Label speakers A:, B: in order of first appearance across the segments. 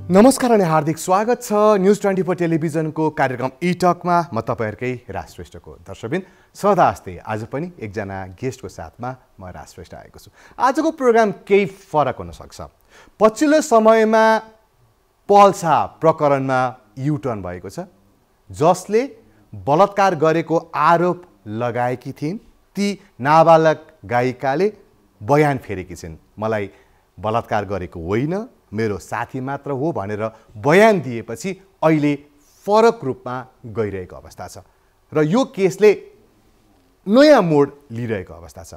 A: नमस्कार अनि हार्दिक स्वागत छ न्यूज 24 टेलिभिजनको कार्यक्रम ई-टकमा। म तपाईहरुकै राजश्रेष्ठको दर्शकबिन सदा आस्ते आज पनि एकजना गेस्टको साथमा म राजश्रेष्ठ आएको छु। आजको प्रोग्राम केही फरक हुन सक्छ। पछिल्लो समयमा पल्सा प्रकरणमा युटर्न भएको छ, जसले बलात्कार गरेको आरोप लगाएकी थिइन्। ती नाबालक गायिकाले बयान फेरेकी छिन्, मलाई बलात्कार गरेको होइन, मेरो साथी मात्र हो भनेर बयान दिएपछि अहिले फरक रूपमा गइरहेको अवस्था छ र यो केसले नयाँ मोड लिइरहेको अवस्था छ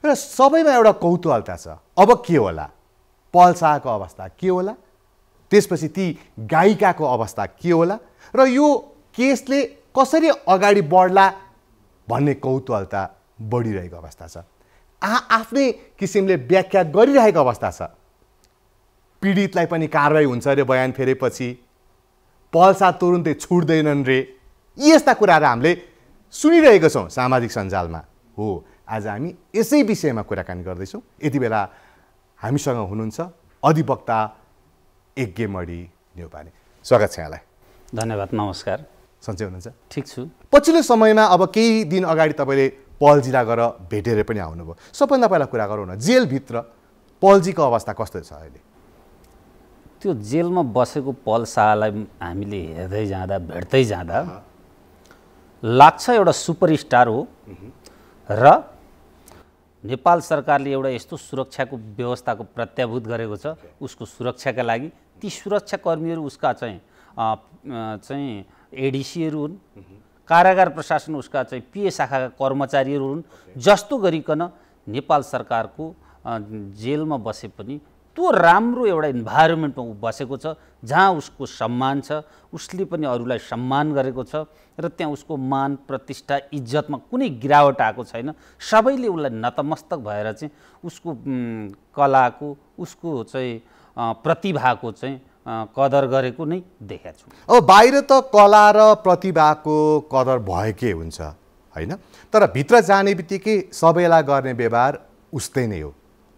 A: र सबैमा एउटा कौतूहलता छ। अब के होला, पल्साको अवस्था के होला, त्यसपछि ती गायिकाको अवस्था के होला र यो केसले कसरी अगाडि बढ्ला भन्ने कौतूहलता बढिरहेको अवस्था छ। आफ्नै किसिमले व्याख्या गरिरहेको अवस्था छ। पीडितलाई पनि कारबाही हुन्छ रे बयान फेरेपछि, पल्सा तुरुन्तै छुट्दैनन् रे, यस्ता कुराहरू हामीले सुनिरहेको छौँ सामाजिक सञ्जालमा। हो, आज हामी यसै विषयमा कुराकानी गर्दैछौँ। यति बेला हामीसँग हुनुहुन्छ अधिवक्ता यज्ञमणि न्यौपाने। स्वागत छ यहाँलाई।
B: धन्यवाद, नमस्कार।
A: सन्चै हुनुहुन्छ?
B: ठिक छु।
A: पछिल्लो समयमा अब केही दिन अगाडि तपाईँले पलजीलाई गएर भेटेर पनि आउनुभयो। सबभन्दा पहिला कुरा गरौँ न, जेलभित्र पलजीको अवस्था कस्तो छ अहिले?
B: त्यो जेलमा बसेको पल्सालाई हामीले हेर्दै जाँदा, भेट्दै जाँदा लाग्छ एउटा सुपरस्टार हो र नेपाल सरकारले एउटा यस्तो सुरक्षाको व्यवस्थाको प्रत्याभूत गरेको छ। उसको सुरक्षाका लागि ती सुरक्षाकर्मीहरू उसका चाहिँ एडिसीहरू हुन्, कारागार प्रशासन उसका चाहिँ पिए शाखाका कर्मचारीहरू हुन्। जस्तो गरिकन नेपाल सरकारको जेलमा बसे पनि त्यो राम्रो एउटा इन्भाइरोमेन्टमा ऊ बसेको छ, जहाँ उसको सम्मान छ, उसले पनि अरूलाई सम्मान गरेको छ र त्यहाँ उसको मान प्रतिष्ठा इज्जतमा कुनै गिरावट आएको छैन। सबैले उसलाई नतमस्तक भएर चाहिँ उसको कलाको, उसको चाहिँ प्रतिभाको चाहिँ कदर गरेको नै देखेको छु।
A: अब बाहिर त कला र प्रतिभाको कदर भएकै हुन्छ होइन, तर भित्र जाने बित्तिकै सबैलाई गर्ने व्यवहार उस्तै नै हो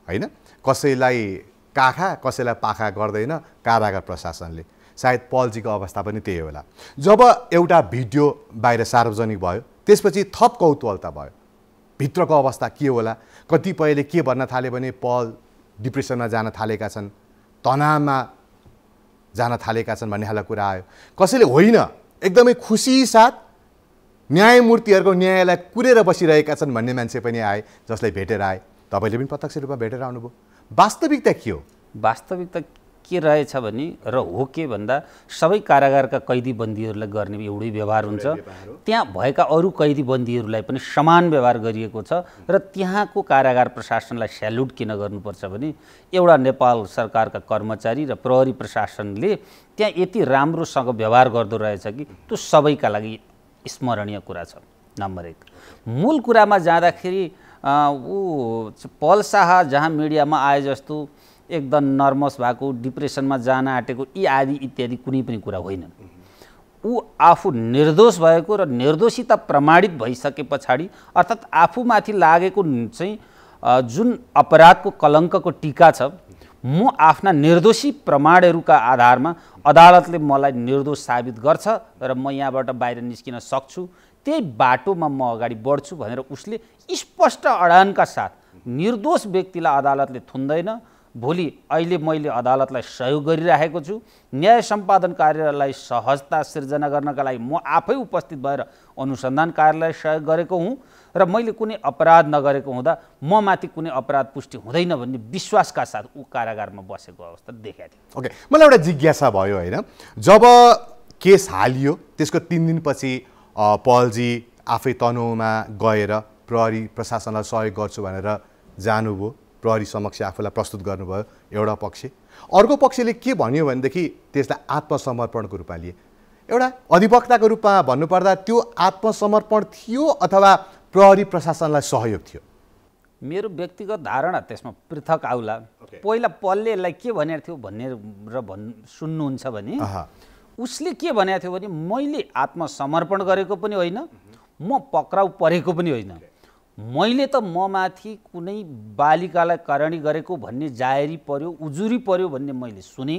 A: होइन। कसैलाई काखा कसैलाई पाखा गर्दैन कारागार प्रशासनले। सायद पलजीको अवस्था पनि त्यही होला। जब एउटा भिडियो बाहिर सार्वजनिक भयो त्यसपछि थप कौतूहलता भयो, भित्रको अवस्था के होला। कतिपयले के भन्न थाले भने पल डिप्रेसनमा जान थालेका छन्, तनावमा जान थालेका छन् भन्ने खालको कुरा आयो। कसैले होइन, एकदमै खुसी साथ न्यायमूर्तिहरूको न्यायलाई कुरेर बसिरहेका छन् भन्ने मान्छे पनि आए, जसलाई भेटेर आए। तपाईँले पनि प्रत्यक्ष रूपमा भेटेर आउनुभयो। वास्तविकता के हो?
B: वास्तविकता के रहेछ भने र हो के भन्दा सबै कारागारका कैदी बन्दीहरूलाई गर्ने एउटै व्यवहार हुन्छ। त्यहाँ भएका अरू कैदी बन्दीहरूलाई पनि समान व्यवहार गरिएको छ र त्यहाँको कारागार प्रशासनलाई स्याल्युट किन गर्नुपर्छ भने एउटा नेपाल सरकारका कर्मचारी र प्रहरी प्रशासनले त्यहाँ यति राम्रोसँग व्यवहार गर्दो रहेछ कि त्यो सबैका लागि स्मरणीय कुरा छ। नम्बर 1। मूल कुरामा जाँदाखेरि ऊ पल्सा जहाँ मिडियामा आए जस्तो एकदम नर्भस भएको, डिप्रेसनमा जान आँटेको यी आदि इत्यादि कुनै पनि कुरा होइन। ऊ आफू निर्दोष भएको र निर्दोषिता प्रमाणित भइसके पछाडि, अर्थात् आफूमाथि लागेको चाहिँ जुन अपराधको कलङ्कको टीका छ, म आफ्ना निर्दोषी प्रमाणहरूका आधारमा अदालतले मलाई निर्दोष साबित गर्छ र म यहाँबाट बाहिर निस्किन सक्छु, त्यही बाटोमा म अगाडि बढ्छु भनेर उसले स्पष्ट अडानका साथ निर्दोष व्यक्तिलाई अदालतले थुन्दैन। भोलि अहिले मैले अदालतलाई सहयोग गरिरहेको छु, न्याय सम्पादन कार्यलाई सहजता सिर्जना गर्नका लागि म आफै उपस्थित भएर अनुसन्धान कार्यलाई सहयोग गरेको हुँ र मैले कुनै अपराध नगरेको हुँदा म माथि कुनै अपराध पुष्टि हुँदैन भन्ने विश्वासका साथ ऊ कारागारमा बसेको अवस्था देखाएको थियो।
A: ओके, मलाई एउटा जिज्ञासा भयो होइन, जब केस हालियो त्यसको 3 दिनपछि पलजी आफै तनहुँमा गएर प्रहरी प्रशासनलाई सहयोग गर्छु भनेर जानुभयो, प्रहरी समक्ष आफूलाई प्रस्तुत गर्नुभयो एउटा पक्ष। अर्को पक्षले के भन्यो भनेदेखि त्यसलाई आत्मसमर्पणको रूपमा लिए। एउटा अधिवक्ताको रूपमा भन्नुपर्दा त्यो आत्मसमर्पण थियो अथवा प्रहरी प्रशासनलाई सहयोग थियो?
B: मेरो व्यक्तिगत धारणा त्यसमा पृथक आउला। पहिला पलले यसलाई के भनेको थियो भनेर सुन्नुहुन्छ भने उसले के भनेको थियो भने मैले आत्मसमर्पण गरेको पनि होइन, म पक्राउ परेको पनि होइन, मैले त ममाथि कुनै बालिकालाई करणी गरेको भन्ने जाहेरी पर्यो, उजुरी पर्यो भन्ने मैले सुने।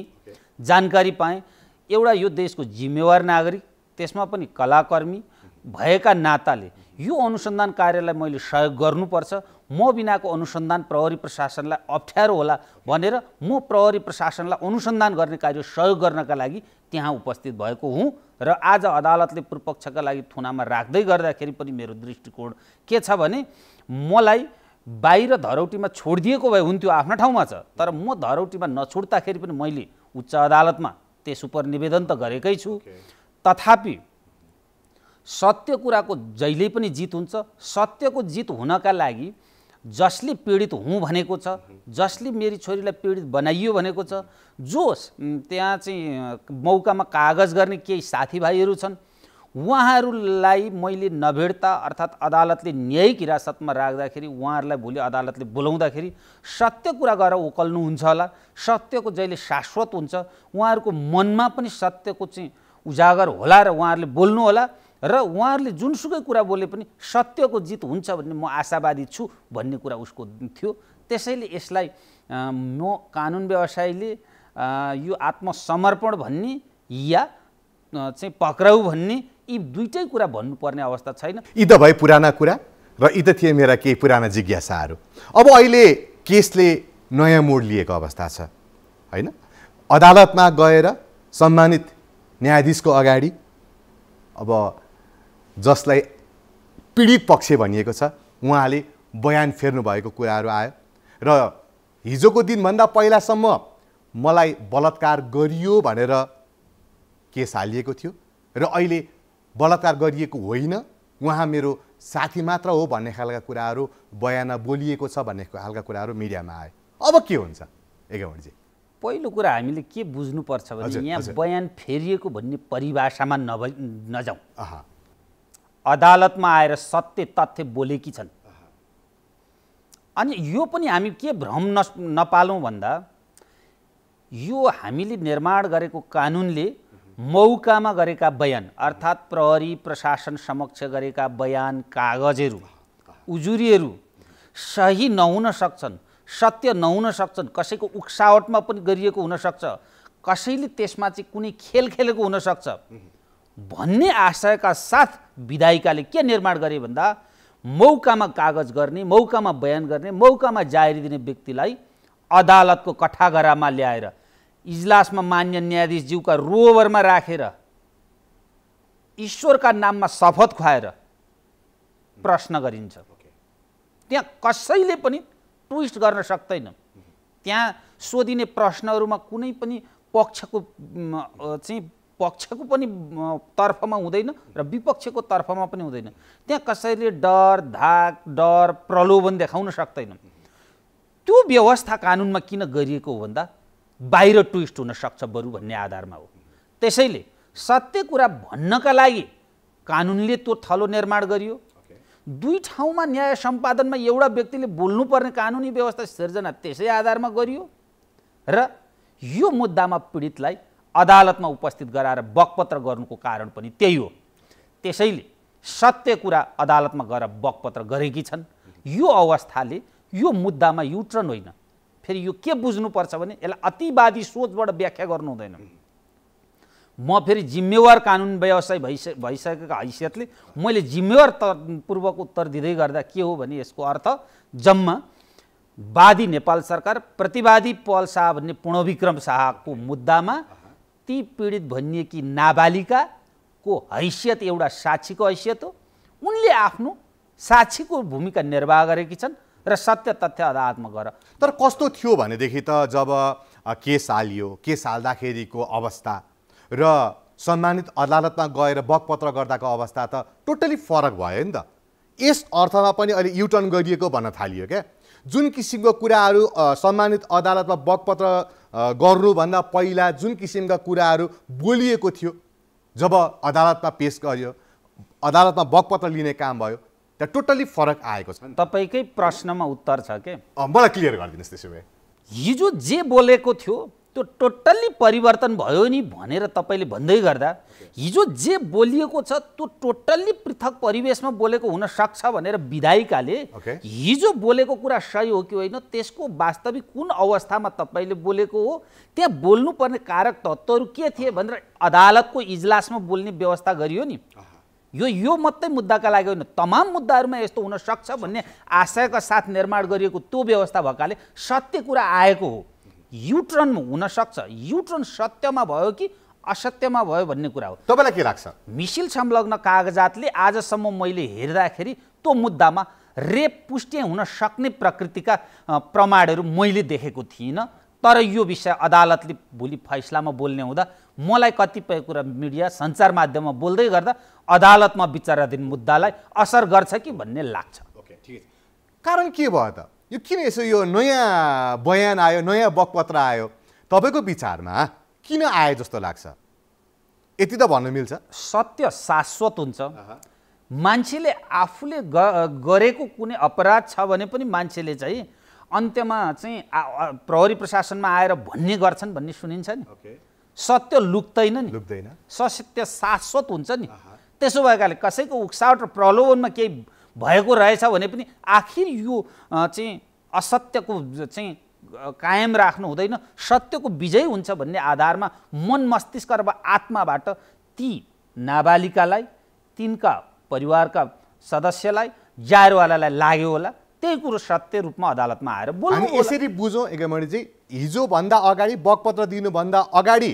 B: जानकारी पाएँ। एउटा यो देशको जिम्मेवार नागरिक, त्यसमा पनि कलाकर्मी भएका नाताले यो अनुसन्धान कार्यलाई मैले सहयोग गर्नुपर्छ। म बिनाको अनुसन्धान प्रहरी प्रशासनलाई अप्ठ्यारो होला भनेर म प्रहरी प्रशासनलाई अनुसन्धान गर्ने कार्य सहयोग गर्नका लागि त्यहाँ उपस्थित भएको हुँ। र आज अदालतले पूर्वपक्षका लागि थुनामा राख्दै गर्दाखेरि पनि मेरो दृष्टिकोण के छ भने मलाई बाहिर धरौटीमा छोडिदिएको भए हुन्थ्यो, आफ्ना ठाउँमा छ, तर म धरौटीमा नछोड्दाखेरि पनि मैले उच्च अदालतमा त्यस उप निवेदन त गरेकै छु। तथापि सत्य कुराको जहिले पनि जित हुन्छ। सत्यको जित हुनका लागि जसले पीडित हुँ भनेको छ, जसले मेरी छोरीलाई पीडित बनाइयो भनेको छ, जो त्यहाँ चाहिँ मौकामा कागज गर्ने केही साथीभाइहरू छन्, उहाँहरूलाई मैले नभेट्दा अर्थात् अदालतले न्यायिक हिरासतमा राख्दाखेरि उहाँहरूलाई भोलि अदालतले बोलाउँदाखेरि सत्य कुरा गरेर उकल्नुहुन्छ होला। सत्यको जहिले शाश्वत हुन्छ, उहाँहरूको मनमा पनि सत्यको चाहिँ उजागर होला र उहाँहरूले बोल्नु होला र उहाँहरूले जुनसुकै कुरा बोले पनि सत्यको जित हुन्छ भन्ने म आशावादी छु भन्ने कुरा उसको थियो। त्यसैले यसलाई म कानुन व्यवसायीले यो आत्मसमर्पण भन्ने या चाहिँ पक्राउ भन्ने यी दुईटै कुरा भन्नुपर्ने अवस्था छैन।
A: यी त भए पुराना कुरा र यी त थिए मेरा केही पुराना जिज्ञासाहरू। अब अहिले केसले नयाँ मोड लिएको अवस्था छ हैन? अदालतमा गएर सम्मानित न्यायाधीशको अगाडि अब जसलाई पीडित पक्ष भनिएको छ उहाँले बयान फेर्नु भएको कुराहरू आयो र हिजोको दिनभन्दा पहिलासम्म मलाई बलात्कार गरियो भनेर केस हालिएको थियो र अहिले बलात्कार गरिएको होइन, उहाँ मेरो साथी मात्र हो भन्ने खालका कुराहरू बयानमा बोलिएको छ भन्ने खालका कुराहरू मिडियामा आयो। अब के हुन्छ एकाउन्टजी?
B: पहिलो कुरा हामीले के बुझ्नुपर्छ भने यहाँ बयान फेरिएको भन्ने परिभाषामा नजाउँ। अदालतमा आएर सत्य तथ्य बोलेकी छन्। अनि यो पनि हामी के भ्रम नपालौँ भन्दा यो हामीले निर्माण गरेको कानुनले मौकामा गरेका बयान अर्थात् प्रहरी प्रशासन समक्ष गरेका बयान, कागजहरू, उजुरीहरू सही नहुन सक्छन्, सत्य नहुन सक्छन्, कसैको उक्सावटमा पनि गरिएको हुनसक्छ, कसैले त्यसमा चाहिँ कुनै खेल खेलेको हुनसक्छ भन्ने आशयका साथ विधायिकाले के निर्माण गरे भन्दा मौकामा कागज गर्ने, मौकामा बयान गर्ने, मौकामा जाहेरी दिने व्यक्तिलाई अदालतको कठागरामा ल्याएर इजलासमा मान्य न्यायाधीशज्यूका रोवरमा राखेर ईश्वरका नाममा शपथ खुवाएर प्रश्न गरिन्छ। त्यहाँ कसैले पनि ट्विस्ट गर्न सक्दैन। त्यहाँ सोधिने प्रश्नहरूमा कुनै पनि पक्षको पनि तर्फमा हुँदैन र विपक्षको तर्फमा पनि हुँदैन। त्यहाँ कसैले डर, धाक, डर, प्रलोभन देखाउन सक्दैन। त्यो व्यवस्था कानुनमा किन गरिएको हो भन्दा बाहिर ट्विस्ट हुन सक्छ बरु भन्ने आधारमा हो। त्यसैले सत्य कुरा भन्नका लागि कानुनले त्यो थलो निर्माण गरियो। दुई ठाउँमा न्याय सम्पादनमा एउटा व्यक्तिले बोल्नुपर्ने कानुनी व्यवस्था सिर्जना त्यसै आधारमा गरियो र यो मुद्दामा पीडितलाई अदालतमा उपस्थित गराएर बकपत्र गर्नुको कारण पनि त्यही हो। त्यसैले सत्य कुरा अदालतमा गएर बकपत्र गरेकी छन्। यो अवस्थाले यो मुद्दामा युटर्न होइन। फेरि यो के बुझ्नुपर्छ भने यसलाई अतिवादी सोचबाट व्याख्या गर्नु हुँदैन। म फेरि जिम्मेवार कानुन व्यवसायी भइसकेको हैसियतले मैले जिम्मेवार पूर्वक उत्तर दिँदै गर्दा के हो भने यसको अर्थ जम्मा वादी नेपाल सरकार, प्रतिवादी पल शाह भन्ने पूर्णविक्रम शाहको मुद्दामा ती पीडित भनिएकी नाबालिकाको हैसियत एउटा साक्षीको हैसियत हो। उनले आफ्नो साक्षीको भूमिका निर्वाह गरेकी छन् र सत्य तथ्य अदालतमा गर।
A: तर कस्तो थियो भनेदेखि त जब केस हालियो, केस हाल्दाखेरिको अवस्था र सम्मानित अदालतमा गएर बकपत्र गर्दाको अवस्था त टोटली फरक भयो नि त। यस अर्थमा पनि अहिले युटर्न गरिएको भन्न थालियो क्या। जुन किसिमको कुराहरू सम्मानित अदालतमा बकपत्र गर्नुभन्दा पहिला जुन किसिमका कुराहरू बोलिएको थियो जब अदालतमा पेश गरियो, अदालतमा बकपत्र लिने काम भयो, त्यहाँ टोटली फरक आएको छ।
B: तपाईँकै प्रश्नमा उत्तर छ के?
A: मलाई क्लियर गरिदिनुहोस् त्यसो भए।
B: हिजो जे बोलेको थियो त्यो त्यो टोटल्ली परिवर्तन भयो नि भनेर तपाईँले भन्दै गर्दा हिजो जे बोलिएको छ त्यो टोटल्ली पृथक परिवेशमा बोलेको हुन सक्छ भनेर विधायिकाले हिजो बोलेको कुरा सही हो कि होइन त्यसको वास्तविक कुन अवस्थामा तपाईँले बोलेको हो, त्यहाँ बोल्नुपर्ने कारक तत्त्वहरू के थिए भनेर अदालतको इजलासमा बोल्ने व्यवस्था गरियो नि। यो मात्रै मुद्दाका लागि होइन, तमाम मुद्दाहरूमा यस्तो हुन सक्छ भन्ने आशयका साथ निर्माण गरिएको त्यो व्यवस्था भएकाले सत्य कुरा आएको हो। युटर्न हुन सक्छ, युटर्न सत्यमा भयो कि असत्यमा भयो भन्ने कुरा हो।
A: तपाईँलाई के लाग्छ?
B: मिसिल संलग्न कागजातले आजसम्म मैले हेर्दाखेरि त्यो मुद्दामा रेप पुष्टि हुन सक्ने प्रकृतिका प्रमाणहरू मैले देखेको थिइनँ। तर यो विषय अदालतले भोलि फैसलामा बोल्ने हुँदा मलाई कतिपय कुरा मिडिया सञ्चार माध्यममा बोल्दै गर्दा अदालतमा विचाराधीन मुद्दालाई असर गर्छ कि भन्ने लाग्छ।
A: ओके, ठिक छ। कारण के भयो त? यो किन यसो यो नयाँ बयान आयो, नयाँ बकपत्र आयो, तपाईँको विचारमा किन आयो जस्तो लाग्छ? यति त भन्न मिल्छ
B: सत्य शाश्वत हुन्छ। मान्छेले आफूले गरेको कुनै अपराध छ भने पनि मान्छेले चाहिँ अन्त्यमा चाहिँ प्रहरी प्रशासनमा आएर भन्ने गर्छन् भन्ने सुनिन्छ नि। सत्य लुक्दैन नि,
A: लुक्दैन,
B: सत्य शाश्वत हुन्छ नि। त्यसो भएकाले कसैको उक्सावट र प्रलोभनमा केही भएको रहेछ भने पनि आखिर यो चाहिँ असत्यको चाहिँ कायम राख्नु हुँदैन, सत्यको विजय हुन्छ भन्ने आधारमा मन मस्तिष्क र आत्माबाट ती नाबालिकालाई, तिनका परिवारका सदस्यलाई, जायरवालालाई लाग्यो होला, त्यही कुरो सत्य रूपमा अदालतमा आएर बोल्नु।
A: हामी यसरी बुझौँ एकेमणिजी, हिजोभन्दा अगाडि बकपत्र दिनुभन्दा अगाडि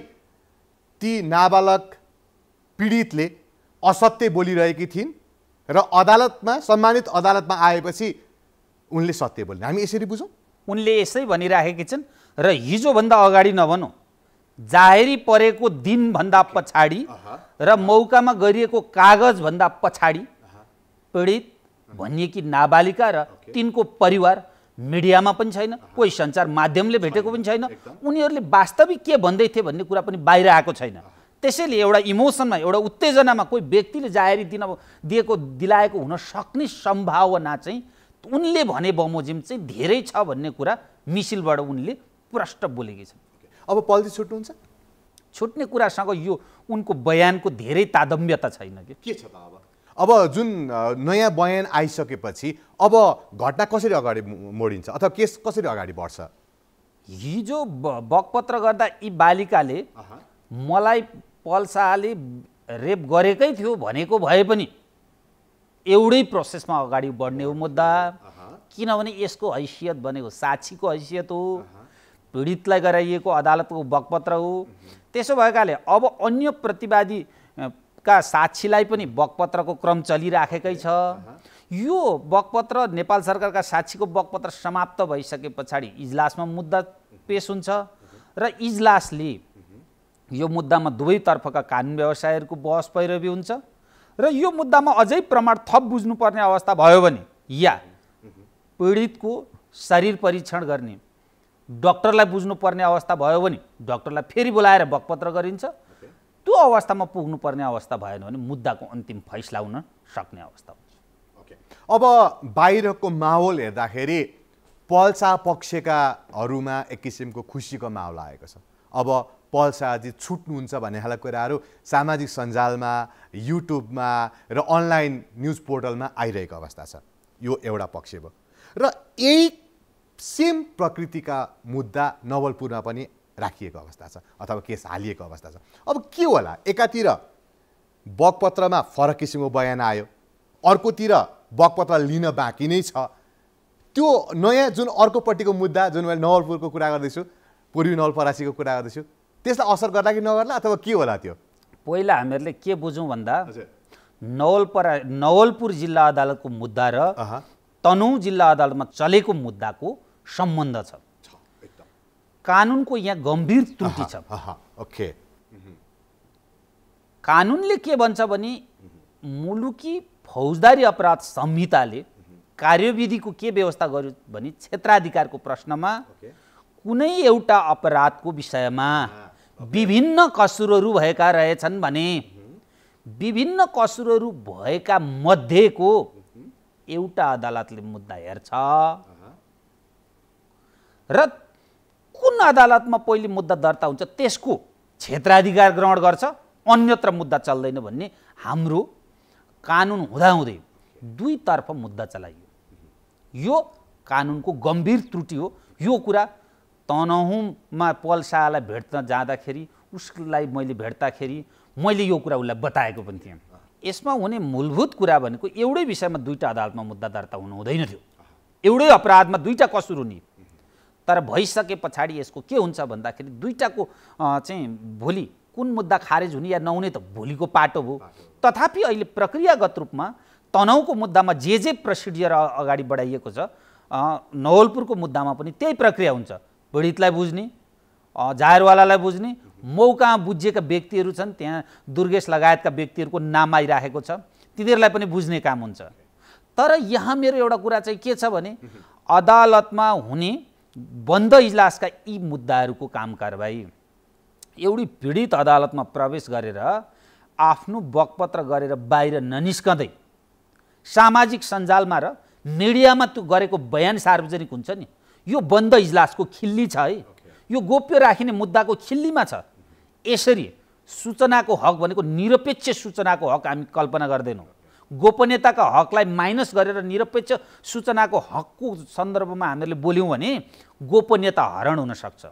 A: ती नाबालक पीडितले असत्य बोलिरहेकी थिइन् र अदालतमा, सम्मानित अदालतमा आएपछि उनले सत्य बोल्ने, हामी यसरी बुझौँ?
B: उनले यसै भनिराखेकी छन् र हिजोभन्दा अगाडि नभनौँ, जाहेरी परेको दिनभन्दा पछाडि र मौकामा गरिएको कागजभन्दा पछाडि पीडित भनिएकी नाबालिका र तिनको परिवार मिडियामा पनि छैन, कोही सञ्चार माध्यमले भेटेको पनि छैन, उनीहरूले वास्तविक के भन्दै थिए भन्ने कुरा पनि बाहिर आएको छैन। त्यसैले एउटा इमोसनमा, एउटा उत्तेजनामा कोही व्यक्तिले जाहेरी दिलाएको हुन सक्ने सम्भावना चाहिँ उनले भने बमोजिम चाहिँ धेरै छ भन्ने कुरा मिसिलबाट उनले प्रष्ट बोलेकी छन्।
A: अब पल्टी छुट्नुहुन्छ?
B: छुट्ने कुरासँग यो उनको बयानको धेरै तादम्यता छैन कि
A: के छ त अब जुन नयाँ बयान आइसकेपछि अब घटना कसरी अगाडि मोडिन्छ अथवा केस कसरी अगाडि बढ्छ?
B: हिजो बकपत्र गर्दा यी बालिकाले मलाई पल्साले रेप गरेकै थियो भनेको भए पनि एउटै प्रोसेसमा अगाडि बढ्ने हो मुद्दा, किनभने यसको हैसियत भनेको साक्षीको हैसियत हो, पीडितलाई गराइएको अदालतको बकपत्र हो। त्यसो भएकाले अब अन्य प्रतिवादी का साक्षीलाई पनि बकपत्रको क्रम चलिराखेकै छ। यो बकपत्र नेपाल सरकारका साक्षीको बकपत्र समाप्त भइसके पछाडि इजलासमा मुद्दा पेश हुन्छ र इजलासले यो मुद्दामा दुवै तर्फका कानुन व्यवसायीहरूको बहस पैरवी हुन्छ र यो मुद्दामा अझै प्रमाण थप बुझ्नुपर्ने अवस्था भयो भने या पीडितको शरीर परीक्षण गर्ने डाक्टरलाई बुझ्नुपर्ने अवस्था भयो भने डाक्टरलाई फेरि बोलाएर बकपत्र गरिन्छ। त्यो अवस्थामा पुग्नुपर्ने अवस्था भएन भने मुद्दाको अन्तिम फैसला हुन सक्ने अवस्था हुन्छ।
A: अब बाहिरको माहौल हेर्दाखेरि पल्सा पक्षकाहरूमा एक किसिमको खुसीको माहौल आएको छ। अब पल्साजी छुट्नुहुन्छ भन्ने खालको कुराहरू सामाजिक सञ्जालमा, युट्युबमा र अनलाइन न्युज पोर्टलमा आइरहेको अवस्था छ। यो एउटा पक्ष भयो र यही सेम प्रकृतिका मुद्दा नवलपुरमा पनि राखिएको अवस्था छ अथवा केस हालिएको अवस्था छ। अब के होला, एकातिर बकपत्रमा फरक किसिमको बयान आयो, अर्कोतिर बकपत्र लिन बाँकी नै छ। त्यो नयाँ जुन अर्कोपट्टिको मुद्दा, जुन मैले नवलपुरको कुरा गर्दैछु, पूर्वी नवलपरासीको कुरा गर्दैछु, त्यसलाई असर गर्ला कि नगर्ला अथवा के होला? त्यो
B: पहिला हामीहरूले के बुझौँ भन्दा नवलपुर जिल्ला अदालतको मुद्दा र तनहुँ जिल्ला अदालतमा चलेको मुद्दाको सम्बन्ध छ। कानुनको यहाँ गम्भीर त्रुटि छ।
A: ओके,
B: कानुनले के भन्छ भने मुलुकी फौजदारी अपराध संहिताले कार्यविधिको के व्यवस्था गर्यो भने क्षेत्राधिकारको प्रश्नमा कुनै एउटा अपराधको विषयमा विभिन्न कसुरहरू भएका रहेछन् भने विभिन्न कसुरहरू भएका मध्येको एउटा अदालतले मुद्दा हेर्छ र कुन अदालतमा पहिले मुद्दा दर्ता हुन्छ त्यसको क्षेत्राधिकार ग्रहण गर्छ, अन्यत्र मुद्दा चल्दैन भन्ने हाम्रो कानुन हुँदाहुँदै दुईतर्फ मुद्दा चलाइयो। यो कानुनको गम्भीर त्रुटि हो। यो कुरा तनहुँमा पल शाहलाई भेट्न जाँदाखेरि उसलाई मैले भेट्दाखेरि मैले यो कुरा उसलाई बताएको पनि थिएँ। यसमा हुने मूलभूत कुरा भनेको एउटै विषयमा दुईटा अदालतमा मुद्दा दर्ता हुनु हुँदैन थियो, एउटै अपराधमा दुईटा कसुर हुने। तर भइसके पछाडि यसको के हुन्छ भन्दाखेरि दुईटाको चाहिँ भोलि कुन मुद्दा खारेज हुने या नहुने त भोलिको पाटो भयो। तथापि अहिले प्रक्रियागत रूपमा तनहुँको मुद्दामा जे प्रोसिडियर अगाडि बढाइएको छ, नवलपुरको मुद्दामा पनि त्यही प्रक्रिया हुन्छ। पीडितलाई बुझ्ने, जाहेरवालालाई बुझ्ने, मौकामा बुझेका व्यक्तिहरू छन्, त्यहाँ दुर्गेश लगायतका व्यक्तिहरूको नाम आइराखेको छ, तिनीहरूलाई पनि बुझ्ने काम हुन्छ। तर यहाँ मेरो एउटा कुरा चाहिँ के छ भने अदालतमा हुने बन्द इजलासका यी मुद्दाहरूको काम कारबाही एउटी पीडित अदालतमा प्रवेश गरेर आफ्नो बकपत्र गरेर बाहिर ननिस्कँदै सामाजिक सञ्जालमा र मिडियामा त्यो गरेको बयान सार्वजनिक हुन्छ नि, यो बन्द इजलासको खिल्ली छ है। यो गोप्य राखिने मुद्दाको खिल्लीमा छ। यसरी सूचनाको हक भनेको निरपेक्ष सूचनाको हक हामी कल्पना गर्दैनौँ। गोपनीयताका हकलाई माइनस गरेर निरपेक्ष सूचनाको हकको सन्दर्भमा हामीहरूले बोल्यौँ भने गोपनीयता हरण हुन सक्छ।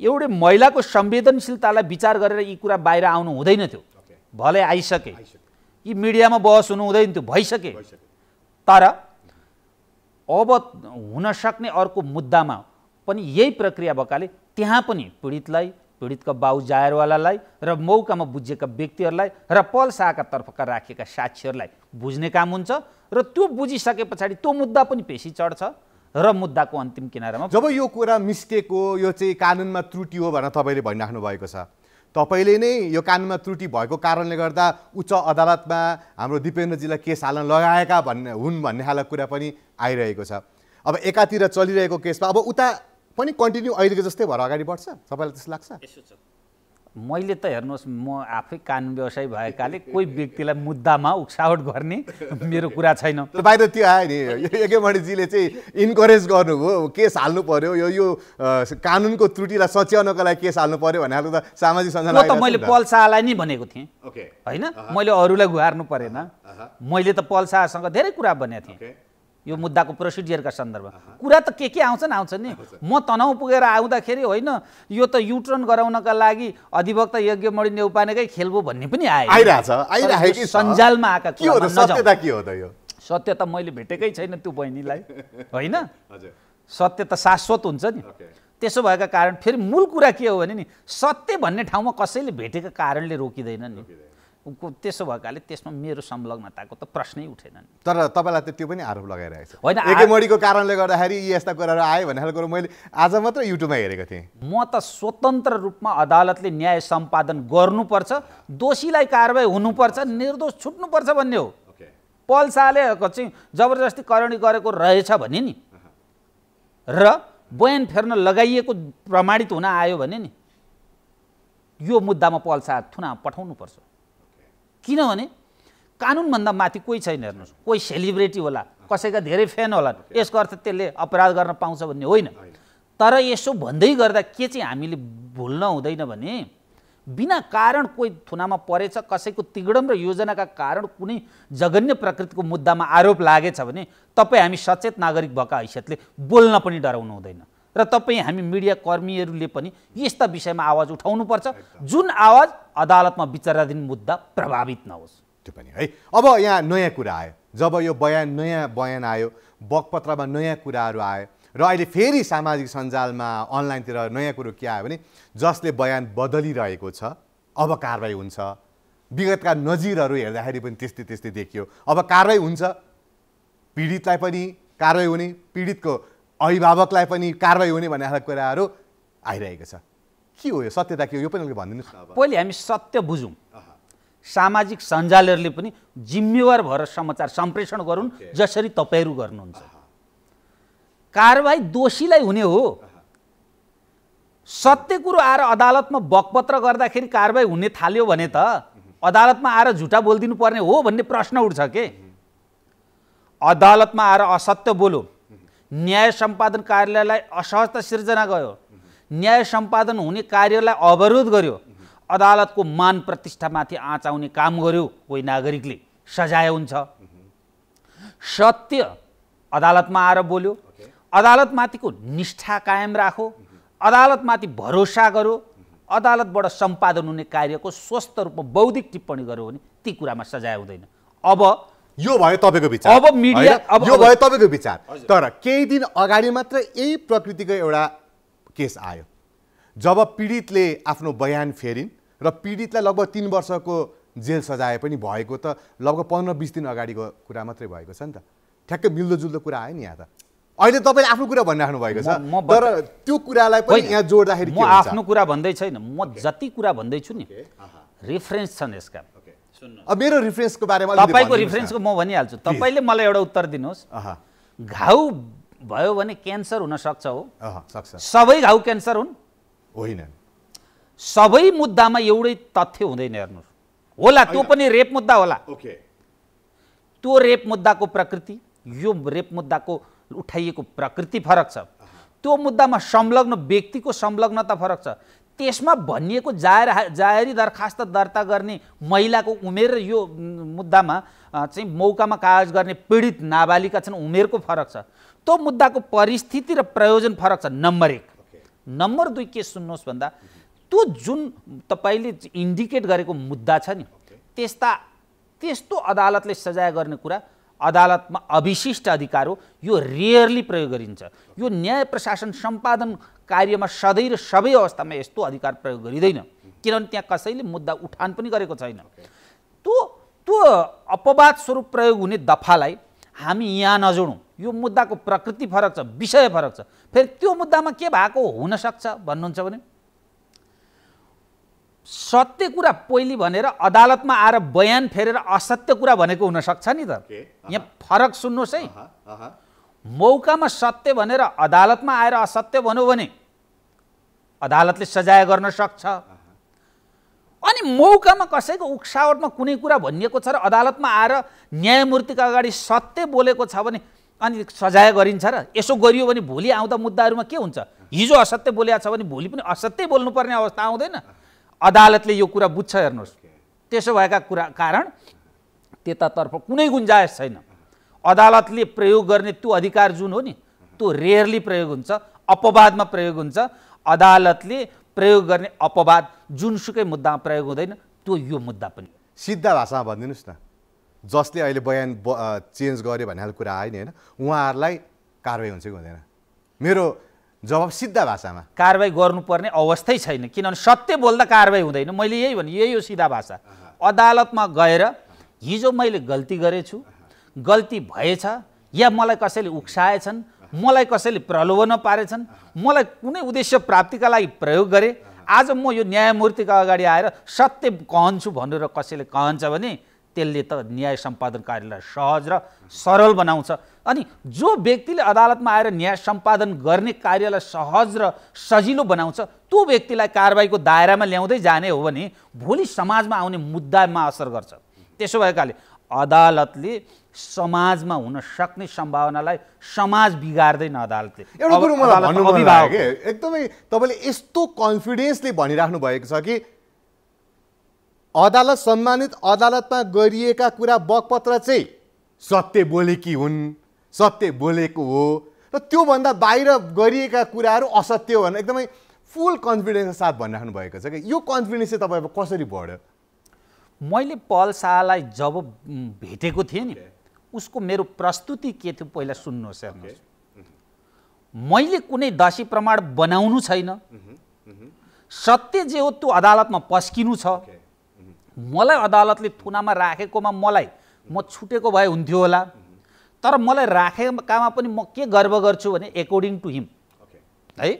B: एउटै महिलाको संवेदनशीलतालाई विचार गरेर यी कुरा बाहिर आउनु हुँदैन थियो, भलै आइसके। यी मिडियामा बहस हुनु हुँदैन थियो, भइसके। तर अब हुन सक्ने अर्को मुद्दामा पनि यही प्रक्रिया भएकाले त्यहाँ पनि पीडितलाई, पीडितका बाउ जाहेरवालालाई र मौकामा बुझेका व्यक्तिहरूलाई र पल शाहका तर्फका राखेका साक्षीहरूलाई बुझ्ने काम हुन्छ र त्यो बुझिसके पछाडि त्यो मुद्दा पनि पेशी चढ्छ र मुद्दाको अन्तिम किनारामा।
A: जब यो कुरा मिस्टेक हो, यो चाहिँ कानुनमा त्रुटि हो भनेर तपाईँले भनिराख्नु भएको छ, तपाईँले नै यो कानुनमा त्रुटि भएको कारणले गर्दा उच्च अदालतमा हाम्रो दिपेन्द्रजीलाई केस हाल्न लगाएका भन्ने खालको कुरा पनि आइरहेको छ। अब एकातिर चलिरहेको केसमा अब उता पनि कन्टिन्यू अहिलेको जस्तै भएर अगाडि बढ्छ, तपाईँलाई त्यस्तो लाग्छ?
B: मैले त हेर्नुहोस्, म आफै कानुन व्यवसायी भएकाले कोही व्यक्तिलाई मुद्दामा उक्सावट गर्ने मेरो कुरा छैन।
A: बाहिर त्यो आयो नि, एकेमणिजीले चाहिँ इन्करेज गर्नुभयो, केस हाल्नु पर्यो, यो कानुनको त्रुटिलाई सच्याउनको लागि केस हाल्नु पर्यो भने त सामाजिक सञ्जाल
B: त मैले पल शाहलाई नै भनेको थिएँ होइन, मैले अरूलाई गुहार्नु परेन। मैले त पल शाहसँग धेरै कुरा भनेको थिएँ यो मुद्दाको प्रोसिडियरका सन्दर्भमा। कुरा त के आउँछ नि। म तनहुँ पुगेर आउँदाखेरि होइन यो त युटर्न गराउनका लागि अधिवक्ता यज्ञमणि नेउपानेकै खेल भयो भन्ने पनि आयो। सञ्जालमा आएका
A: सत्यता के हो त? यो
B: सत्य त मैले भेटेकै छैन त्यो बहिनीलाई होइन। सत्य त शाश्वत हुन्छ नि। त्यसो भएका कारण फेरि मूल कुरा के हो भने नि सत्य भन्ने ठाउँमा कसैले भेटेका कारणले रोकिँदैन नि। त्यसो भएकाले त्यसमा मेरो संलग्नताको त प्रश्नै उठेन।
A: तर तपाईँलाई त त्यो पनि आरोप लगाइरहेको छ होइन, एकेमणिको कारणले गर्दाखेरि यस्ता कुराहरू आयो भन्ने खालको मैले आज मात्र युट्युबमा हेरेको थिएँ।
B: म त स्वतन्त्र रूपमा अदालतले न्याय सम्पादन गर्नुपर्छ, दोषीलाई कारबाही हुनुपर्छ, निर्दोष छुट्नुपर्छ भन्ने हो। पल शाहले चाहिँ जबरजस्ती करणी गरेको रहेछ भने नि र बयान फेर्न लगाइएको प्रमाणित हुन आयो भने नि यो मुद्दामा पल शाह थुना पठाउनुपर्छ। किनभने कानुनभन्दा माथि कोही छैन। हेर्नुहोस्, कोही सेलिब्रेटी होला, कसैका धेरै फ्यान होला, यसको अर्थ त्यसले अपराध गर्न पाउँछ भन्ने होइन। तर यसो भन्दै गर्दा के चाहिँ हामीले भुल्न हुँदैन भने बिना कारण कोही थुनामा परेछ, कसैको तिगडम र योजनाका कारण कुनै जघन्य प्रकृतिको मुद्दामा आरोप लागेछ भने तपाईँ हामी सचेत नागरिक भएका हैसियतले बोल्न पनि डराउनु हुँदैन र तपाईँ हामी मिडिया कर्मीहरूले पनि यस्ता विषयमा आवाज उठाउनुपर्छ जुन आवाज अदालतमा विचाराधीन मुद्दा प्रभावित नहोस्।
A: त्यो पनि है। अब यहाँ नयाँ कुरा आयो, जब यो नयाँ बयान आयो, बकपत्रमा नयाँ कुराहरू आयो र अहिले फेरि सामाजिक सञ्जालमा अनलाइनतिर नयाँ कुरो के आयो भने जसले बयान बदलिरहेको छ अब कारबाही हुन्छ। विगतका नजिरहरू हेर्दाखेरि पनि त्यस्तै देखियो। अब कारबाही हुन्छ, पीडितलाई पनि कारबाही हुने, पीडितको अभिभावकलाई पनि कारबाही हुने भन्ने खालको कुराहरू आइरहेको छ। के हो यो सत्यता के हो यो पनि अलिक भनिदिनुहोस् न।
B: पहिले हामी सत्य बुझौँ। सामाजिक सञ्जालहरूले पनि जिम्मेवार भएर समाचार सम्प्रेषण गरून् जसरी तपाईँहरू गर्नुहुन्छ। कारबाही दोषीलाई हुने हो। सत्य कुरो आएर अदालतमा बकपत्र गर्दाखेरि कारबाही हुने थाल्यो भने त अदालतमा आएर झुटा बोलिदिनु पर्ने हो भन्ने प्रश्न उठ्छ के। अदालतमा आएर असत्य बोल्यो, न्याय सम्पादन कार्यालयलाई असहजता सिर्जना गयो, न्याय सम्पादन हुने कार्यलाई अवरोध गर्यो, अदालतको मान प्रतिष्ठामाथि आँच आउने काम गर्यो कोही नागरिकले, सजाय हुन्छ। सत्य अदालतमा आएर बोल्यो, अदालतमाथिको निष्ठा कायम राखो, अदालतमाथि भरोसा गर्यो, अदालतबाट सम्पादन हुने कार्यको स्वस्थ रूपमा बौद्धिक टिप्पणी गर्यो भने ती कुरामा सजाय हुँदैन। अब
A: यो भयो तपाईँको विचार,
B: अब मिडिया
A: यो भयो तपाईँको विचार। तर केही दिन अगाडि मात्र यही प्रकृतिको एउटा केस आयो जब पीडितले आफ्नो बयान फेरिन् र पीडितलाई लगभग 3 वर्षको जेल सजाय पनि भएको त लगभग 15-20 दिन अगाडिको कुरा मात्रै भएको छ नि त। ठ्याक्कै मिल्दोजुल्दो कुरा आयो नि यहाँ त। अहिले तपाईँले आफ्नो कुरा भनिराख्नु भएको छ, तर त्यो कुरालाई पनि यहाँ जोड्दाखेरि
B: म आफ्नो कुरा भन्दै छैन, म जति कुरा भन्दैछु नि रेफरेन्स छन् यसका।
A: अब मेरो रेफरेन्सको बारेमा
B: तपाईँको रेफरेन्सको म भनिहाल्छु, तपाईँले मलाई एउटा उत्तर दिनुहोस्। घाउ भयो भने क्यान्सर हुन सक्छ हो?
A: सक्छ।
B: सबै घाउ क्यान्सर हुन्?
A: होइन।
B: सबै मुद्दामा एउटै तथ्य हुँदैन, हेर्नुहोस्। होला त्यो पनि रेप मुद्दा होला, त्यो रेप मुद्दाको प्रकृति, यो रेप मुद्दाको उठाइएको प्रकृति फरक छ, त्यो मुद्दामा संलग्न व्यक्तिको संलग्नता फरक छ, त्यसमा भनिएको जाहेरी दरखास्त दर्ता गर्ने महिलाको उमेर र यो मुद्दामा चाहिँ मौकामा कागज गर्ने पीडित नाबालिका छन् उमेरको फरक छ, त्यो मुद्दाको परिस्थिति र प्रयोजन फरक छ। नम्बर 1। नम्बर 2 के सुन्नुहोस् भन्दा त्यो जुन तपाईँले इन्डिकेट गरेको मुद्दा छ नि, त्यस्तो अदालतले सजाय गर्ने कुरा अदालतमा अविशिष्ट अधिकार हो, यो रेयरली प्रयोग गरिन्छ। यो न्याय प्रशासन सम्पादन कार्यमा सधैँ र सबै अवस्थामा यस्तो अधिकार प्रयोग गरिँदैन, किनभने त्यहाँ कसैले मुद्दा उठान पनि गरेको छैन। त्यो अपवाद स्वरूप प्रयोग हुने दफालाई हामी यहाँ नजोडौँ। यो मुद्दाको प्रकृति फरक छ, विषय फरक छ। फेरि त्यो मुद्दामा के भएको हुनसक्छ भन्नुहुन्छ भने सत्य कुरा पहिले भनेर अदालतमा आएर बयान फेरेर असत्य कुरा भनेको हुनसक्छ नि त। यहाँ फरक सुन्नुहोस् है। मौकामा सत्य भनेर अदालतमा आएर असत्य भन्यो भने अदालतले सजाय गर्न सक्छ, अनि मौकामा कसैको उक्सावटमा कुनै कुरा भनिएको छ र अदालतमा आएर न्यायमूर्तिका अगाडि सत्य बोलेको छ भने अनि सजाय गरिन्छ र? यसो गरियो भने भोलि आउँदा मुद्दाहरूमा के हुन्छ? हिजो असत्य बोलेको छ भने भोलि पनि असत्य बोल्नुपर्ने अवस्था आउँदैन? अदालतले यो कुरा बुझ्छ, हेर्नुहोस्। त्यसो भएका कुरा कारण त्यतातर्फ कुनै गुन्जायस छैन। अदालतले प्रयोग गर्ने त्यो अधिकार जुन हो नि, त्यो रेयरली प्रयोग हुन्छ, अपवादमा प्रयोग हुन्छ। अदालतले प्रयोग गर्ने अपवाद जुनसुकै मुद्दामा प्रयोग हुँदैन, त्यो यो मुद्दा पनि।
A: सिधा भाषामा भनिदिनुहोस् न, जसले अहिले बयान चेन्ज गर्यो भन्ने कुरा आयो नि, होइन, उहाँहरूलाई कारवाही हुन्छ कि हुँदैन? मेरो जवाब सिधा भाषामा
B: कारवाही गर्नुपर्ने अवस्थै छैन, किनभने सत्य बोल्दा कारवाही हुँदैन। मैले यही भने, यही हो सिधा भाषा। अदालतमा गएर हिजो मैले गल्ती गरेछु, गल्ती भएछ, या मलाई कसैले उक्साएछन्, मलाई कसैले प्रलोभनमा पारेछन्, मलाई कुनै उद्देश्य प्राप्तिका लागि प्रयोग गरे, आज म यो न्यायमूर्तिका अगाडि आएर सत्य कहन्छु भनेर कसैले कहन्छ भने त्यसले त न्याय सम्पादन कार्यलाई सहज र सरल बनाउँछ। अनि जो व्यक्तिले अदालतमा आएर न्याय सम्पादन गर्ने कार्यलाई सहज र सजिलो बनाउँछ, त्यो व्यक्तिलाई कारबाहीको दायरामा ल्याउँदै जाने हो भने भोलि समाजमा आउने मुद्दामा असर गर्छ। त्यसो भएकाले अदालतले समाजमा हुन सक्ने सम्भावनालाई समाज बिगार्दैन। अदालतले
A: एउटा कुरो मलाई भन्नु मन लाग्यो के, एकदमै तपाईँले यस्तो कन्फिडेन्सले भनिराख्नु भएको छ कि अदालत सम्मानित अदालतमा गरिएका कुरा बगपत्र चाहिँ सत्य बोलेकी हुन्, सत्य बोलेको हो, र त्योभन्दा बाहिर गरिएका कुराहरू असत्य हो भनेर एकदमै फुल कन्फिडेन्सका साथ भनिराख्नु भएको छ कि यो कन्फिडेन्स चाहिँ तपाईँको कसरी बढ्यो?
B: मैले पल शाहलाई जब भेटेको थिएँ नि, उसको मेरो प्रस्तुति के थियो पहिला सुन्नुहोस्, हेर्नुहोस्। मैले कुनै दशी प्रमाण बनाउनु छैन, सत्य जे हो त्यो अदालतमा पस्किनु छ। मलाई अदालतले थुनामा राखेकोमा म छुटेको भए हुन्थ्यो होला, तर मलाई राखेकामा पनि म के गर्व गर्छु भने एकोर्डिङ टु हिम है,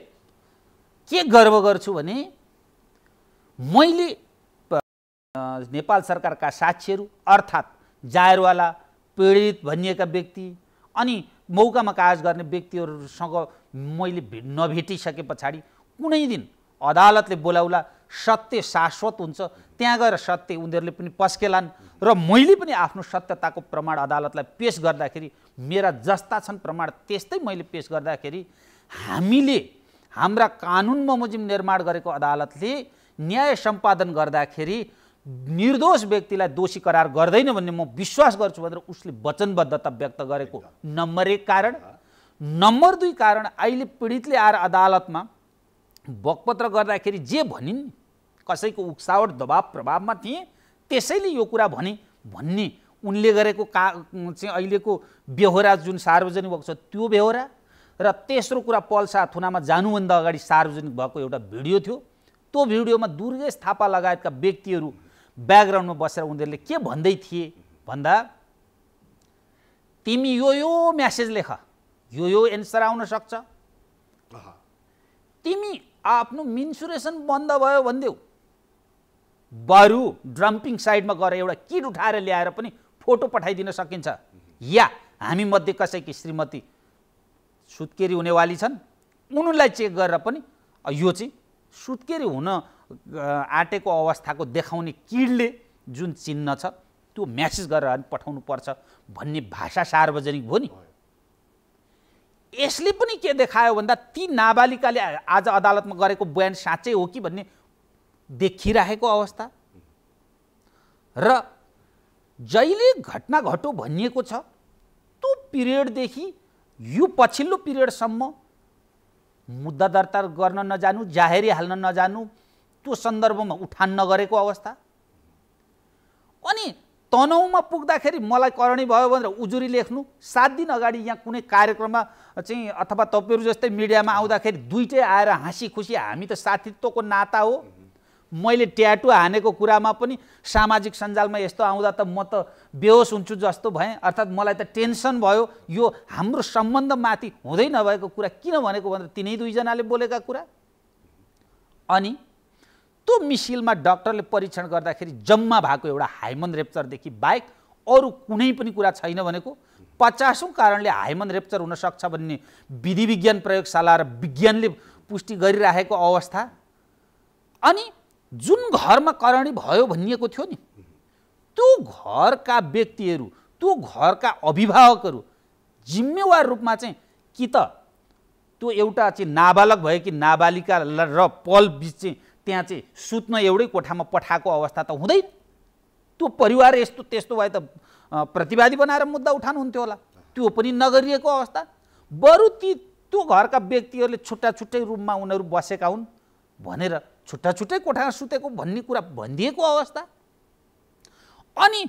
B: के गर्व गर्छु भने मैले नेपाल सरकारका साक्षीहरू अर्थात् जायरवाला, पीडित भनिएका व्यक्ति अनि मौकामा कागज गर्ने व्यक्तिहरूसँग मैले नभेटिसके पछाडि कुनै दिन अदालतले बोलाउला, सत्य शाश्वत हुन्छ, त्यहाँ गएर सत्य उनीहरूले पनि पस्केलान् र मैले पनि आफ्नो सत्यताको प्रमाण अदालतलाई पेश गर्दाखेरि मेरा जस्ता छन् प्रमाण त्यस्तै मैले पेश गर्दाखेरि हाम्रा कानुन बमोजिम निर्माण गरेको अदालतले न्याय सम्पादन गर्दाखेरि निर्दोष व्यक्तिलाई दोषी करार गर्दैन भन्ने म विश्वास गर्छु भनेर उसले वचनबद्धता व्यक्त गरेको नम्बर 1 कारण। नम्बर 2 कारण, अहिले पीडितले आएर अदालतमा बकपत्र गर्दाखेरि जे भनिन्, कसैको उक्सावट दबाव प्रभावमा थिए त्यसैले यो कुरा भने भन्ने उनले गरेको चाहिँ अहिलेको बेहोरा जुन सार्वजनिक भएको छ त्यो बेहोरा। र तेस्रो कुरा, पल्सा थुनामा जानुभन्दा अगाडि सार्वजनिक भएको एउटा भिडियो थियो। त्यो भिडियोमा दुर्गेश थापा लगायतका व्यक्तिहरू ब्याकग्राउन्डमा बसेर उनीहरूले के भन्दै थिए भन्दा, तिमी यो म्यासेज लेख, यो एन्सर आउन सक्छ, तिमी आफ्नो मिन्सुरेसन बन्द भयो भनिदेऊ, बरु ड्रम्पिङ साइडमा गएर एउटा किट उठाएर ल्याएर पनि फोटो पठाइदिन सकिन्छ, या हामी मध्ये कसैकी श्रीमती सुत्केरी हुनेवाली छन्, उनीलाई चेक गरेर पनि यो चाहिँ सुत्केरी हुन आँटेको अवस्थाको देखाउने किडले जुन चिन्ह छ त्यो म्यासेज गरेर पठाउनु पर्छ भन्ने भाषा सार्वजनिक भयो नि। यसले पनि के देखायो भन्दा ती नाबालिकाले आज अदालतमा गरेको बयान साँच्चै हो कि भन्ने देखिरहेको अवस्था। र जहिले घटना घटो भनिएको छ त्यो पिरियडदेखि यो पछिल्लो पिरियडसम्म मुद्दा दर्ता गर्न नजानु, जाहेरी हाल्न नजानु, त्यो सन्दर्भमा उठान नगरेको अवस्था। अनि तनहुमा पुग्दाखेरि मलाई करणी भयो भनेर उजुरी लेख्नु, 7 दिन अगाडि यहाँ कुनै कार्यक्रममा चाहिँ अथवा तपाईँहरू जस्तै मिडियामा आउँदाखेरि दुईटै आएर हाँसी खुसी हामी त साथीत्वको नाता हो, मैले ट्याटु हानेको कुरामा पनि सामाजिक सञ्जालमा यस्तो आउँदा त म त बेहोस हुन्छु जस्तो भएँ, अर्थात् मलाई त टेन्सन भयो, यो हाम्रो सम्बन्धमाथि हुँदै नभएको कुरा किन भनेको भनेर तिनै दुईजनाले बोलेका कुरा। अनि त्यो मिसिलमा डाक्टरले परीक्षण गर्दाखेरि जम्मा भएको एउटा हाइमन रेप्चरदेखि बाहेक अरू कुनै पनि कुरा छैन भनेको, 50औं कारणले हाइमन रेप्चर हुन सक्छ भन्ने विधि विज्ञान प्रयोगशाला र विज्ञानले पुष्टि गरिरहेको अवस्था। अनि जुन घरमा करणी भयो भनिएको थियो नि, त्यो घरका व्यक्तिहरू, त्यो घरका अभिभावकहरू जिम्मेवार रूपमा चाहिँ कि त त्यो एउटा चाहिँ नाबालक भयो कि नाबालिका र पल बिच चाहिँ त्यहाँ चाहिँ सुत्न एउटै कोठामा पठाएको अवस्था त हुँदैन। त्यो परिवार यस्तो त्यस्तो भए त प्रतिवादी बनाएर मुद्दा उठाउनुहुन्थ्यो होला, त्यो पनि नगरिएको अवस्था। बरु त्यो घरका व्यक्तिहरूले छुट्टा छुट्टै रूममा उनीहरू बसेका हुन् भनेर छुट्टा छुट्टै कोठामा सुतेको भन्ने कुरा भनिदिएको अवस्था। अनि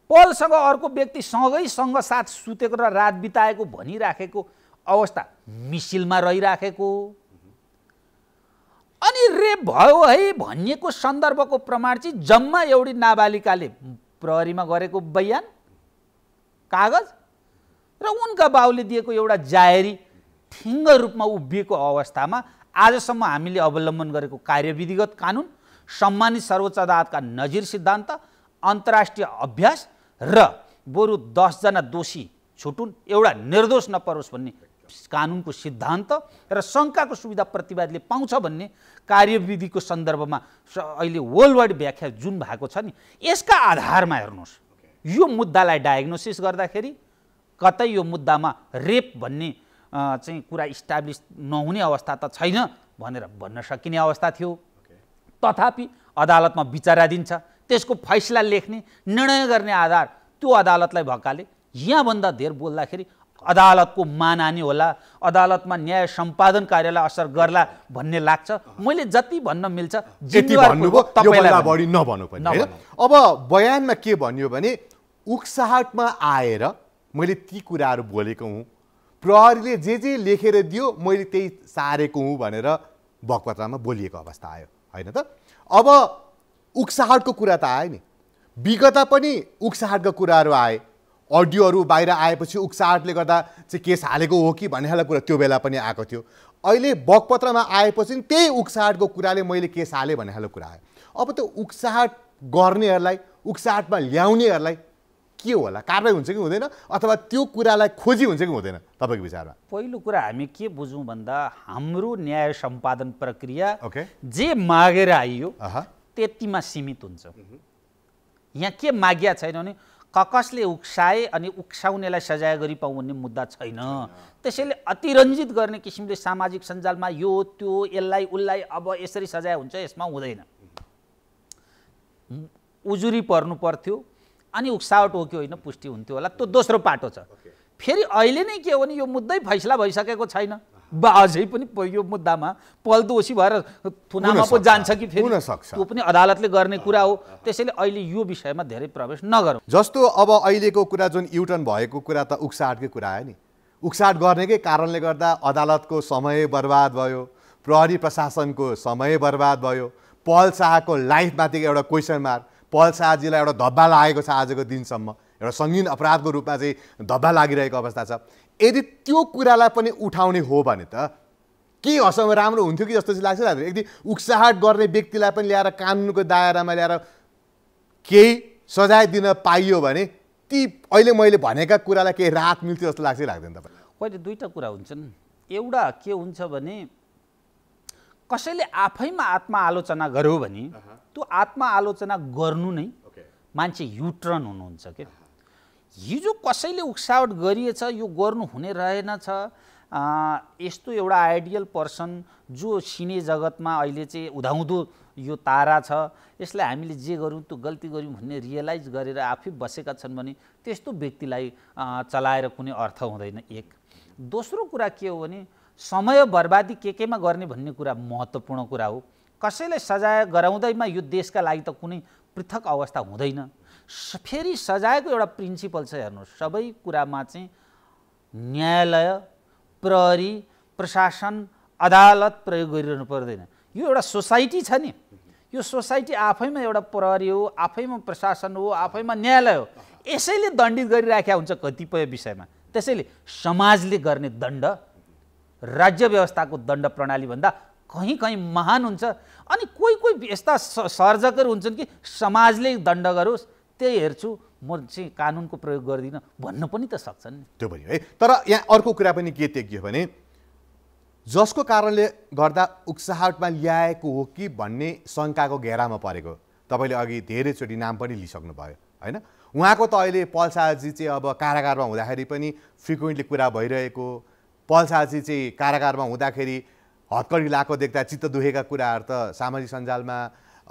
B: पलसँग अर्को व्यक्ति सँगै साथ सुतेको र रात बिताएको भनिराखेको अवस्था मिसिलमा रहिराखेको। अनि रेप भयो है भनिएको सन्दर्भको प्रमाण चाहिँ जम्मा एउटी नाबालिकाले प्रहरीमा गरेको बयान कागज र उनका बाउले दिएको एउटा जाहेरी ठिङ्ग रूपमा उभिएको अवस्थामा आजसम्म हामीले अवलम्बन गरेको कार्यविधिगत कानुन, सम्मानित सर्वोच्च अदालतका नजिर सिद्धान्त, अन्तर्राष्ट्रिय अभ्यास र बरु 10 जना दोषी छुटुन्, एउटा निर्दोष नपरोस् भन्ने कानुनको सिद्धान्त र शङ्काको सुविधा प्रतिवादीले पाउँछ भन्ने कार्यविधिको सन्दर्भमा अहिले वर्ल्ड वाइड व्याख्या जुन भएको छ नि, यसका आधारमा हेर्नुहोस् यो मुद्दालाई डायग्नोसिस गर्दाखेरि कतै यो मुद्दामा रेप भन्ने चाहिँ कुरा इस्टाब्लिस नहुने अवस्था त छैन भनेर भन्न सकिने अवस्था थियो। तथापि अदालतमा विचाराधीन छ, त्यसको फैसला लेख्ने निर्णय गर्ने आधार त्यो अदालतलाई भएकाले यहाँभन्दा धेर बोल्दाखेरि अदालतको मानहानि होला, अदालतमा न्याय सम्पादन कार्यलाई असर गर्ला भन्ने लाग्छ। मैले जति भन्न मिल्छ
A: बढी नभन्नु पनि। अब बयानमा के भन्यो भने उक्साहटमा आएर मैले ती कुराहरू बोलेको हुँ, प्रहरीले जे लेखेर दियो मैले त्यही सारेको हुँ भनेर बकपत्रमा बोलिएको अवस्था आयो होइन त। अब उक्साहटको कुरा त आयो नि, विगत पनि उक्साहटका कुराहरू आए, अडियोहरू बाहिर आएपछि उक्साहटले गर्दा चाहिँ केस हालेको हो कि भन्ने खालको कुरा त्यो बेला पनि आएको थियो। अहिले बकपत्रमा आएपछि त्यही उक्साहटको कुराले मैले केस हालेँ भन्ने खालको कुरा आयो। अब त्यो उक्साहट गर्नेहरूलाई, उक्साहटमा ल्याउनेहरूलाई के होला, कारबाही हुन्छ कि हुँदैन, अथवा त्यो कुरालाई खोजी हुन्छ कि हुँदैन तपाईँको विचारमा?
B: पहिलो कुरा हामी के बुझौँ भन्दा हाम्रो न्याय सम्पादन प्रक्रिया जे मागेर आइयो त्यतिमा सीमित हुन्छ। यहाँ के मागिया छैन भने ककसले उक्साए अनि उक्साउनेलाई सजाय गरी पाउँ भन्ने मुद्दा छैन। त्यसैले अतिरञ्जित गर्ने किसिमले सामाजिक सञ्जालमा यो त्यो यसलाई उसलाई अब यसरी सजाय हुन्छ, यसमा हुँदैन। उजुरी पर्नु पर्थ्यो अनि उक्सावट हो कि होइन पुष्टि हुन्थ्यो होला, त्यो दोस्रो पाटो छ। फेरि अहिले नै के हो भने यो मुद्दै फैसला भइसकेको छैन, अझै पनि यो मुद्दामा पलदोसी भएर थुनामा पो जान्छ कि फेरि त्यो पनि अदालतले गर्ने कुरा हो। त्यसैले अहिले यो विषयमा धेरै प्रवेश नगरौँ।
A: जस्तो अब अहिलेको कुरा जुन युटर्न भएको कुरा त उक्साहटकै कुरा आयो नि, उक्साहट गर्नेकै कारणले गर्दा अदालतको समय बर्बाद भयो, प्रहरी प्रशासनको समय बर्बाद भयो, पल शाहको लाइफमाथिको एउटा क्वेसन मार्क, पल शाहजीलाई एउटा धब्बा लागेको छ आजको दिनसम्म, एउटा सङ्गीन अपराधको रूपमा चाहिँ धब्बा लागिरहेको अवस्था छ। यदि त्यो कुरालाई पनि उठाउने हो भने त के असम राम्रो हुन्थ्यो कि जस्तो चाहिँ लाग्छ। यदि उक्साहट गर्ने व्यक्तिलाई पनि ल्याएर कानुनको दायरामा ल्याएर केही सजाय दिन पाइयो भने ती अहिले मैले भनेका कुरालाई केही राहत मिल्थ्यो जस्तो लाग्छ लाग्दैन तपाईँलाई?
B: होइन, दुईवटा कुरा हुन्छन्। एउटा के हुन्छ भने कसैले आफैमा आत्मआलोचना गर्यो भने त्यो आत्मआलोचना गर्नु नै मान्छे युटर्न हुनुहुन्छ के। हिजो कसैले उक्सावट गरिएछ, यो गर्नु हुने रहेनछ, यस्तो एउटा आइडियल पर्सन जो सिने जगतमा अहिले चाहिँ उदाउँदो यो तारा छ, यसलाई हामीले जे गऱ्यौँ त्यो गल्ती गऱ्यौँ भन्ने रियलाइज गरेर आफै बसेका छन् भने त्यस्तो व्यक्तिलाई चलाएर कुनै अर्थ हुँदैन। एक दोस्रो कुरा के हो भने समय बर्बादी केमा गर्ने भन्ने कुरा महत्त्वपूर्ण कुरा हो। कसैलाई सजाय गराउँदैमा यो देशका लागि त कुनै पृथक अवस्था हुँदैन। फेरि सजायको एउटा प्रिन्सिपल छ, हेर्नुहोस्, सबै कुरामा चाहिँ न्यायालय, प्रहरी, प्रशासन, अदालत प्रयोग गरिरहनु पर्दैन। यो एउटा सोसाइटी छ नि, यो सोसाइटी आफैमा एउटा प्रहरी हो, आफैमा प्रशासन हो, आफैमा न्यायालय हो। यसैले दण्डित गरिराखेका हुन्छ कतिपय विषयमा। त्यसैले समाजले गर्ने दण्ड राज्य व्यवस्थाको दण्ड प्रणालीभन्दा कहीँ कहीँ महान हुन्छ। अनि कोही यस्ता सर्जकहरू हुन्छन् कि समाजले दण्ड गरोस् त्यही हेर्छु, म चाहिँ कानुनको प्रयोग गर्दिनँ भन्न पनि त सक्छन्।
A: त्यो भयो है। तर यहाँ अर्को कुरा पनि के देखियो भने जसको कारणले गर्दा उक्साहटमा ल्याएको हो कि भन्ने शङ्काको घेरामा परेको, तपाईँले अघि धेरैचोटि नाम पनि लिइसक्नु भयो होइन। उहाँको त अहिले पल शाहजी चाहिँ अब कारागारमा हुँदाखेरि पनि फ्रिक्वेन्टली कुरा भइरहेको, पल शाहजी चाहिँ कारागारमा हुँदाखेरि हतकडी लाएको देख्दा चित्त दुखेका कुराहरू त सामाजिक सञ्जालमा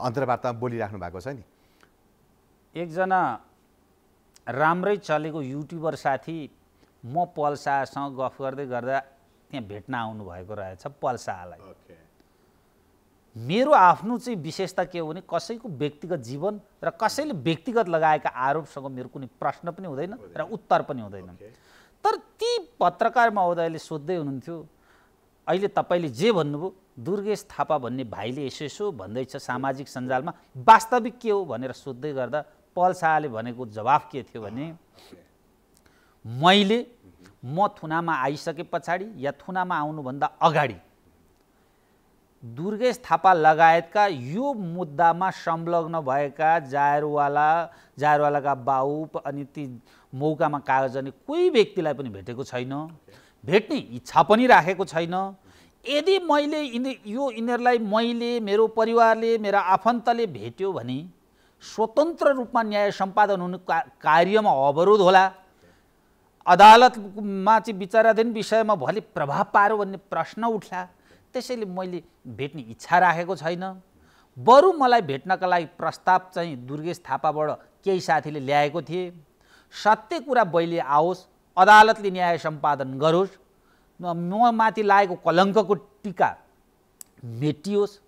A: अन्तर्वार्तामा बोलिराख्नु भएको छ नि।
B: एकजना राम्रै चलेको युट्युबर साथी म पल शाहसँग गफ गर्दै गर्दा त्यहाँ भेट्न आउनुभएको रहेछ पल शाहलाई। मेरो आफ्नो चाहिँ विशेषता के हो भने कसैको व्यक्तिगत जीवन र कसैले व्यक्तिगत लगाएका आरोपसँग मेरो कुनै प्रश्न पनि हुँदैन र उत्तर पनि हुँदैन। तर ती पत्रकार महोदयले सोध्दै हुनुहुन्थ्यो, अहिले तपाईँले जे भन्नुभयो दुर्गेश थापा भन्ने भाइले यसो भन्दैछ सामाजिक सञ्जालमा, वास्तविक के हो भनेर सोध्दै गर्दा पल शाहले भनेको जवाफ के थियो भने म थुनामा आइसके पछाडि या थुनामा आउनुभन्दा अगाडि दुर्गेश थापा लगायतका यो मुद्दामा संलग्न भएका जायरवालाका बाउ अनि ती मौकामा कागज अनि कोही व्यक्तिलाई पनि भेटेको छैन, भेट्ने इच्छा पनि राखेको छैन। यदि मैले यिनीहरूलाई मैले, मेरो परिवारले, मेरा आफन्तले भेट्यो भने स्वतन्त्र रूपमा न्याय सम्पादन हुने कार्यमा अवरोध होला, अदालतमा चाहिँ विचाराधीन विषयमा भले प्रभाव पार्यो भन्ने प्रश्न उठ्ला। त्यसैले मैले भेट्ने इच्छा राखेको छैन। बरु मलाई भेट्नका लागि प्रस्ताव चाहिँ दुर्गेश थापाबाट केही साथीले ल्याएको थिए। सत्य कुरा बहिले आओस्, अदालतले न्याय सम्पादन गरोस्, म माथि लागेको कलङ्कको टीका मेटियोस्।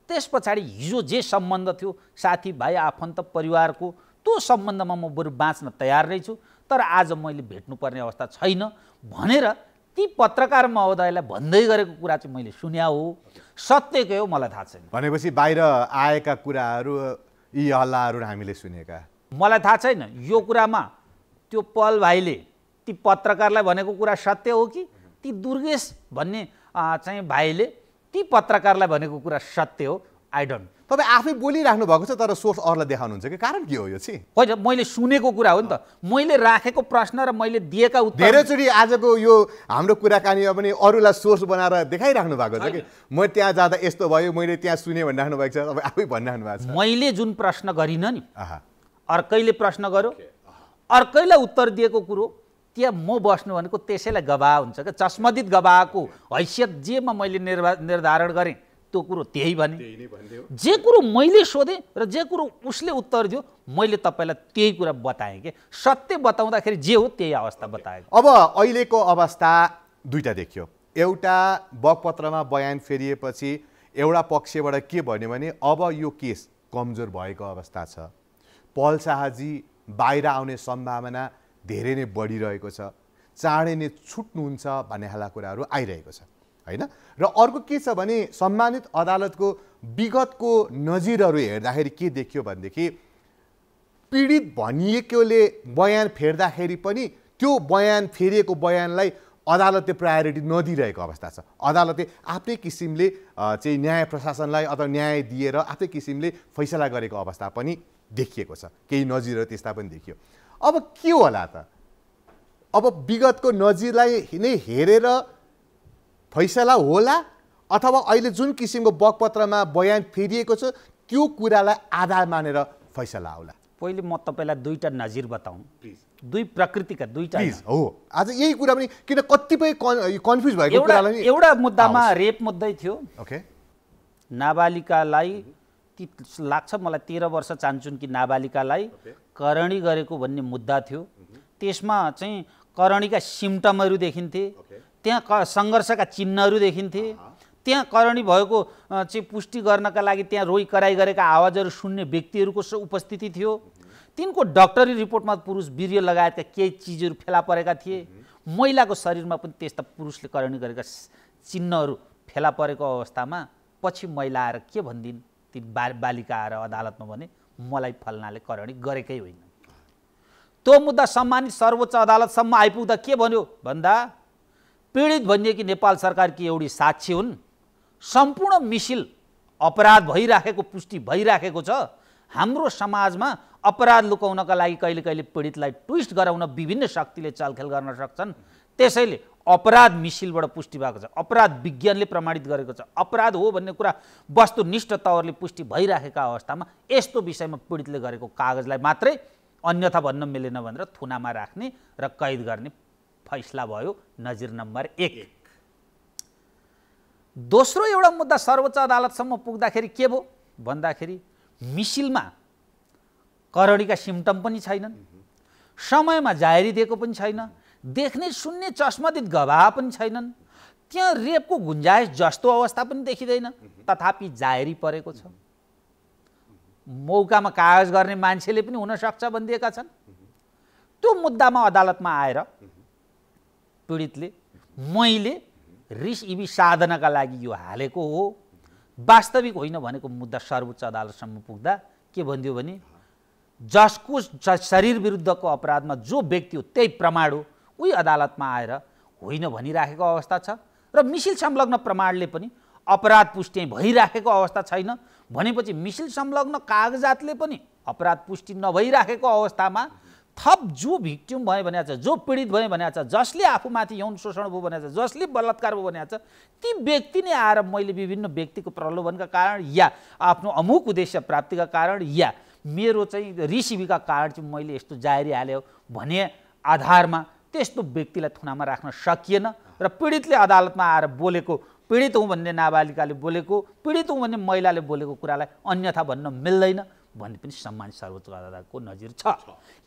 B: त्यस पछाडि हिजो जे सम्बन्ध थियो साथीभाइ आफन्त परिवारको, त्यो सम्बन्धमा म बरु बाँच्न तयार नै छु, तर आज मैले भेट्नुपर्ने अवस्था छैन भनेर ती पत्रकार महोदयलाई भन्दै गरेको कुरा चाहिँ मैले सुन्या हो। सत्य के हो मलाई थाहा छैन।
A: भनेपछि बाहिर आएका कुराहरू यी हल्लाहरू हामीले सुनेका,
B: मलाई थाहा छैन यो कुरामा त्यो पल भाइले ती पत्रकारलाई भनेको कुरा सत्य हो कि ती दुर्गेश भन्ने चाहिँ भाइले ती पत्रकारलाई भनेको कुरा सत्य हो, आई डोन्ट।
A: तपाईँ आफै बोलिराख्नु भएको छ तर सोर्स अरूलाई देखाउनुहुन्छ कि कारण के हो यो चाहिँ?
B: होइन, मैले सुनेको कुरा हो नि त, मैले राखेको प्रश्न र मैले दिएका उत्तर।
A: धेरैचोटि आजको यो हाम्रो कुराकानीमा पनि अरूलाई सोर्स बनाएर देखाइराख्नु भएको छ कि म त्यहाँ जाँदा यस्तो भयो, मैले त्यहाँ सुने भनिराख्नु भएको छ, तपाईँ आफै भनिराख्नु भएको छ।
B: मैले जुन प्रश्न गरिनँ नि, अर्कैले प्रश्न गर्यो, अर्कैलाई उत्तर दिएको कुरो त्यहाँ म बस्नु भनेको त्यसैलाई गवाह हुन्छ क्या। चस्मदित गवाहको हैसियत जेमा मैले निर्धारण गरेँ त्यो कुरो त्यही भने। जे कुरो मैले सोधेँ र जे कुरो उसले उत्तर दियो मैले तपाईँलाई त्यही कुरा बताएँ कि सत्य बताउँदाखेरि जे हो त्यही अवस्था बताएँ।
A: अब अहिलेको अवस्था दुईटा देखियो। एउटा बगपत्रमा बयान फेरिएपछि एउटा पक्षबाट के भन्यो भने अब यो केस कमजोर भएको अवस्था छ, पल शाहजी बाहिर आउने सम्भावना धेरै नै बढिरहेको छ, चाँडै नै छुट्नुहुन्छ भन्ने खालका कुराहरू आइरहेको छ हैन। र अर्को के छ भने सम्मानित अदालतको विगतको नजिरहरू हेर्दाखेरि के देखियो भनेदेखि पीडित भनिएकोले बयान फेर्दाखेरि पनि त्यो बयान फेरिएको बयानलाई अदालतले प्रायोरिटी नदिइरहेको अवस्था छ। अदालतले आफ्नै किसिमले चाहिँ न्याय प्रशासनलाई अथवा न्याय दिएर आफ्नै किसिमले फैसला गरेको अवस्था पनि देखिएको छ। केही नजिरहरू त्यस्ता पनि देखियो। अब के होला त? अब विगतको नजिरलाई नै हेरेर फैसला होला अथवा अहिले जुन किसिमको बगपत्रमा बयान फेरिएको छ त्यो कुरालाई आधार मानेर फैसला होला?
B: पहिले म तपाईँलाई दुईटा नजिर बताउँ, दुई प्रकृतिका दुईटा
A: हो। आज यही कुरा पनि किन कतिपय कन्फ्युज भएको कुरालाई
B: एउटा मुद्दामा रेप मुद्दै थियो।
A: ओके,
B: नाबालिकालाई लाग्छ मलाई 13 वर्ष चान्चुन कि नाबालिकालाई करणी गरेको भन्ने मुद्दा थियो। त्यसमा चाहिँ करणीका सिम्टमहरू देखिन्थे, त्यहाँ सङ्घर्षका चिन्हहरू देखिन्थे, त्यहाँ करणी भएको चाहिँ पुष्टि गर्नका लागि त्यहाँ रोइ कराई गरेका आवाजहरू सुन्ने व्यक्तिहरूको उपस्थिति थियो। तिनको डक्टरी रिपोर्टमा पुरुष वीर्य लगायतका केही चिजहरू फेला परेका थिए। महिलाको शरीरमा पनि त्यस्ता पुरुषले करणी गरेका चिन्हहरू फेला परेको अवस्थामा पछि महिला आएर के भनिदिन्, ती बालिका आएर अदालतमा भने मलाई फल्नाले करणी गरेकै होइन। त्यो मुद्दा सम्मानित सर्वोच्च अदालतसम्म आइपुग्दा के भन्यो भन्दा पीडित भनिएकी नेपाल सरकारकी एउटी साक्षी हुन्, सम्पूर्ण मिसिल अपराध भइराखेको पुष्टि भइराखेको छ। हाम्रो समाजमा अपराध लुकाउनका लागि कहिले कहिले पीडितलाई ट्विस्ट गराउन विभिन्न शक्तिले चलखेल गर्न सक्छन्। त्यसैले अपराध मिसिलबाट पुष्टि भएको छ, अपराध विज्ञानले प्रमाणित गरेको छ, अपराध हो भन्ने कुरा वस्तुनिष्ठ तवरले पुष्टि भइराखेका अवस्थामा यस्तो विषयमा पीडितले गरेको कागजलाई मात्रै अन्यथा भन्न मिलेन भनेर थुनामा राख्ने र कैद गर्ने फैसला भयो। नजिर नम्बर 1। दोस्रो एउटा मुद्दा सर्वोच्च अदालतसम्म पुग्दाखेरि के भयो भन्दाखेरि मिसिलमा करणीका सिम्टम पनि छैनन्, समयमा जाहेरी दिएको पनि छैन, देख्ने सुन्ने चस्मदित गवाह पनि छैनन्, त्यहाँ रेपको गुन्जाइस जस्तो अवस्था पनि देखिँदैन, तथापि जाहेरी परेको छ। मौकामा कागज गर्ने मान्छेले पनि हुन सक्छ भनिदिएका छन्। त्यो मुद्दामा अदालतमा आएर पीडितले मैले रिस इबी साधनका लागि यो हालेको हो, वास्तविक होइन भनेको मुद्दा सर्वोच्च अदालतसम्म पुग्दा के भनिदियो भने जसको शरीर विरुद्धको अपराधमा जो व्यक्ति हो त्यही प्रमाण हो, उही अदालतमा आएर होइन भनिराखेको अवस्था छ र मिसिल संलग्न प्रमाणले पनि अपराध पुष्टि भइराखेको अवस्था छैन भनेपछि मिसिल संलग्न कागजातले पनि अपराध पुष्टि नभइराखेको अवस्थामा थप जो भिक्टिम भयो भनेको छ, जो पीडित भयो भनेको छ, जसले आफूमाथि यौन शोषण भयो भनेको छ, जसले बलात्कार भयो भनेको छ, ती व्यक्ति नै आएर मैले विभिन्न व्यक्तिको प्रलोभनका कारण या आफ्नो अमुक उद्देश्य प्राप्तिका कारण या मेरो चाहिँ रिसिभीका कारण चाहिँ मैले यस्तो जाहेरी हाल्यो भने आधारमा त्यस्तो व्यक्तिलाई थुनामा राख्न सकिएन र पीडितले अदालतमा आएर बोलेको, पीडित हुँ भन्ने नाबालिकाले बोलेको, पीडित हुँ भन्ने महिलाले बोलेको कुरालाई अन्यथा भन्न मिल्दैन भन्ने पनि सम्मानित सर्वोच्च अदालतको नजिर छ।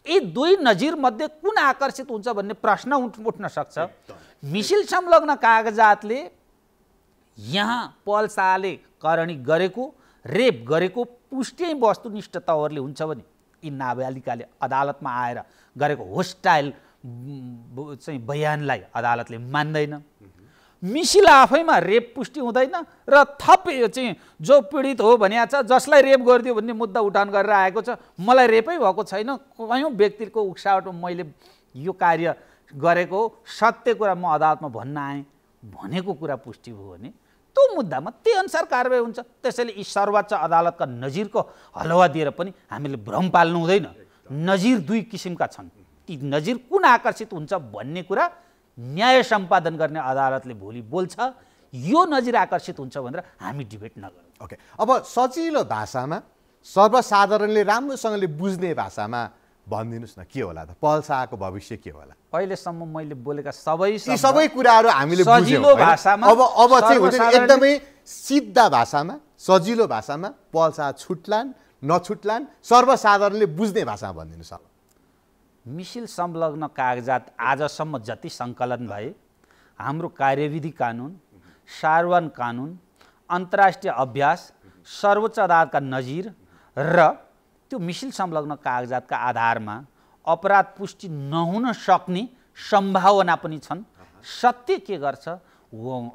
B: यी दुई नजिर मध्ये कुन आकर्षित हुन्छ भन्ने प्रश्न उठ्न सक्छ। मिसिल संलग्न कागजातले यहाँ पल शाहले करणी गरेको, रेप गरेको पुष्टि वस्तुनिष्ठ तवरले हुन्छ भने यी नाबालिकाले अदालतमा आएर गरेको होस्टाइल चाहिँ बयानलाई अदालतले मान्दैन। मिसिल आफैमा रेप पुष्टि हुँदैन र थप चाहिँ जो पीडित हो भनिएको छ, जसलाई रेप गरिदियो भन्ने मुद्दा उठान गरेर आएको छ, मलाई रेपै भएको छैन, कयौँ व्यक्तिको उक्साबाट मैले यो कार्य गरेको हो, सत्य कुरा म अदालतमा भन्न आएँ भनेको कुरा पुष्टि भयो भने त्यो मुद्दामा त्यही अनुसार कारबाही हुन्छ। त्यसैले यी सर्वोच्च अदालतका नजिरको हलवा दिएर पनि हामीले भ्रम पाल्नु हुँदैन। नजिर दुई किसिमका छन्, ती नजिर कुन आकर्षित हुन्छ भन्ने कुरा न्याय सम्पादन गर्ने अदालतले भोलि बोल्छ। यो नजिर आकर्षित हुन्छ भनेर हामी डिबेट नगरौँ।
A: ओके, अब सजिलो भाषामा सर्वसाधारणले राम्रोसँगले बुझ्ने भाषामा भनिदिनुहोस् न के होला त पहल शाहको भविष्य के होला
B: अहिलेसम्म मैले बोलेका सबै
A: यी सबै कुराहरू हामीले
B: सजिलो भाषामा
A: अब चाहिँ हुन्छ नि एकदमै सिधा भाषामा सजिलो भाषामा पहल शाह छुट्लान् नछुट्लान् सर्वसाधारणले बुझ्ने भाषामा भनिदिनुहोस् अब
B: मिसिल संलग्न कागजात आजसम्म जति सङ्कलन भए हाम्रो कार्यविधि कानुन सार्वन कानुन अन्तर्राष्ट्रिय अभ्यास सर्वोच्च अदालतका नजिर र त्यो मिसिल संलग्न कागजातका आधारमा अपराध पुष्टि नहुन सक्ने सम्भावना पनि छन् सत्य के गर्छ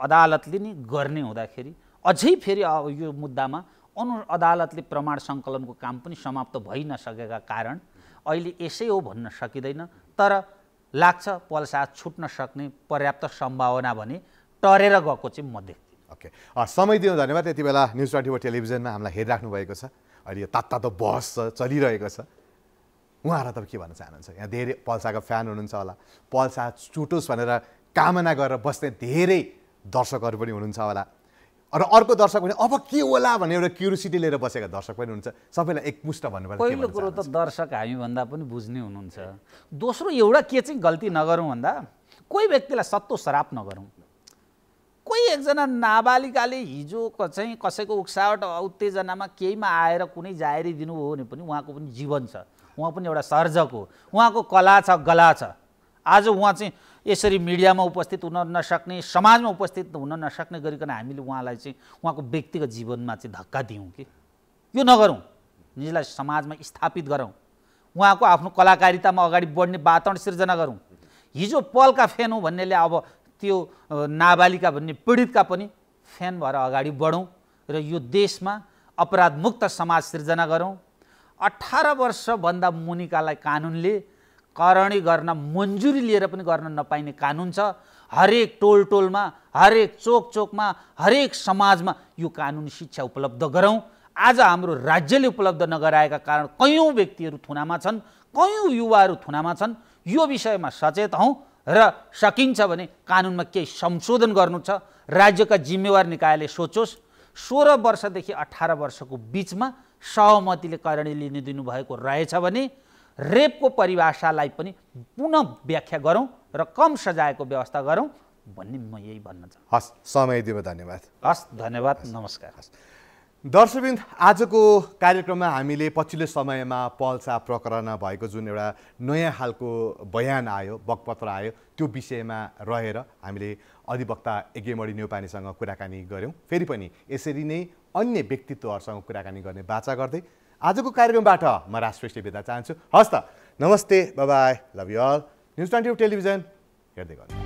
B: अदालतले नि गर्ने हुँदाखेरि अझै फेरि यो मुद्दामा अदालतले प्रमाण सङ्कलनको काम पनि समाप्त भइ नसकेका कारण अहिले यसै हो भन्न सकिँदैन तर लाग्छ पहल शाह छुट्न सक्ने पर्याप्त सम्भावना भने टरेर गएको चाहिँ म देख्दिनँ
A: ओके समय दिनु धन्यवाद यति बेला न्युज 24 टेलिभिजनमा हामीलाई हेरिराख्नु भएको छ अहिले यो तातो बहस चलिरहेको छ उहाँहरू त के भन्न चाहनुहुन्छ यहाँ धेरै पहल शाहको फ्यान हुनुहुन्छ होला पहल शाह छुटोस् भनेर कामना गरेर बस्ने धेरै दर्शकहरू पनि हुनुहुन्छ होला र अर्को दर्शक पनि अब के होला भन्ने एउटा क्युरियोसिटी लिएर बसेका दर्शक पनि हुनुहुन्छ सबैलाई एकमुष्ट भन्नुपर्छ
B: पहिलो कुरो त दर्शक हामीभन्दा पनि बुझ्ने हुनुहुन्छ दोस्रो एउटा के चाहिँ गल्ती नगरौँ भन्दा कोही व्यक्तिलाई सत्तो श्राप नगरौँ कोही एकजना नाबालिकाले हिजो चाहिँ कसैको उक्सावट उत्तेजनामा केहीमा आएर कुनै जाहेरी दिनुभयो भने पनि उहाँको पनि जीवन छ उहाँ पनि एउटा सर्जक हो उहाँको कला छ गला छ आज उहाँ चाहिँ यसरी मिडियामा उपस्थित हुन नसक्ने समाजमा उपस्थित हुन नसक्ने गरिकन हामीले उहाँलाई चाहिँ उहाँको व्यक्तिगत जीवनमा चाहिँ धक्का दियौँ कि यो नगरौँ निजलाई समाजमा स्थापित गरौँ उहाँको आफ्नो कलाकारितामा अगाडि बढ्ने वातावरण सिर्जना गरौँ हिजो पलका फ्यान हो भन्नेले अब त्यो नाबालिका भन्ने पीडितका पनि फ्यान भएर अगाडि बढौँ र यो देशमा अपराधमुक्त समाज सिर्जना गरौँ 18 वर्षभन्दा मुनिकालाई कानुनले करणी गर्न मन्जुरी लिएर पनि गर्न नपाइने कानुन छ हरेक टोल टोलमा हरेक चोक चोकमा हरेक समाजमा यो कानुनी शिक्षा उपलब्ध गरौँ आज हाम्रो राज्यले उपलब्ध नगराएका कारण कयौँ व्यक्तिहरू थुनामा छन् कयौँ युवाहरू थुनामा छन् यो विषयमा सचेत हौँ र सकिन्छ भने कानुनमा केही संशोधन गर्नु छ राज्यका जिम्मेवार निकायले सोचोस् 16 वर्षदेखि 18 वर्षको बिचमा सहमतिले करणी लिन दिनुभएको रहेछ भने रेपको परिभाषालाई पनि पुनः व्याख्या गरौँ र कम सजायको व्यवस्था गरौँ भन्ने म यही भन्न चाहन्छु
A: हस् समय दिनु धन्यवाद
B: हस् धन्यवाद नमस्कार
A: दर्शकवृन्द आजको कार्यक्रममा हामीले पछिल्लो समयमा पहल शाह प्रकरणमा भएको जुन एउटा नयाँ खालको बयान आयो बकपत्र आयो त्यो विषयमा रहेर हामीले अधिवक्ता यज्ञमणि न्यौपानेसँग कुराकानी गऱ्यौँ फेरि पनि यसरी नै अन्य व्यक्तित्वहरूसँग कुराकानी गर्ने बाचा गर्दै आजको कार्यक्रमबाट म राजश्रेष्ठ बिदा चाहन्छु हस् त नमस्ते bye bye love you all news 24 television हेर्दै गर्नु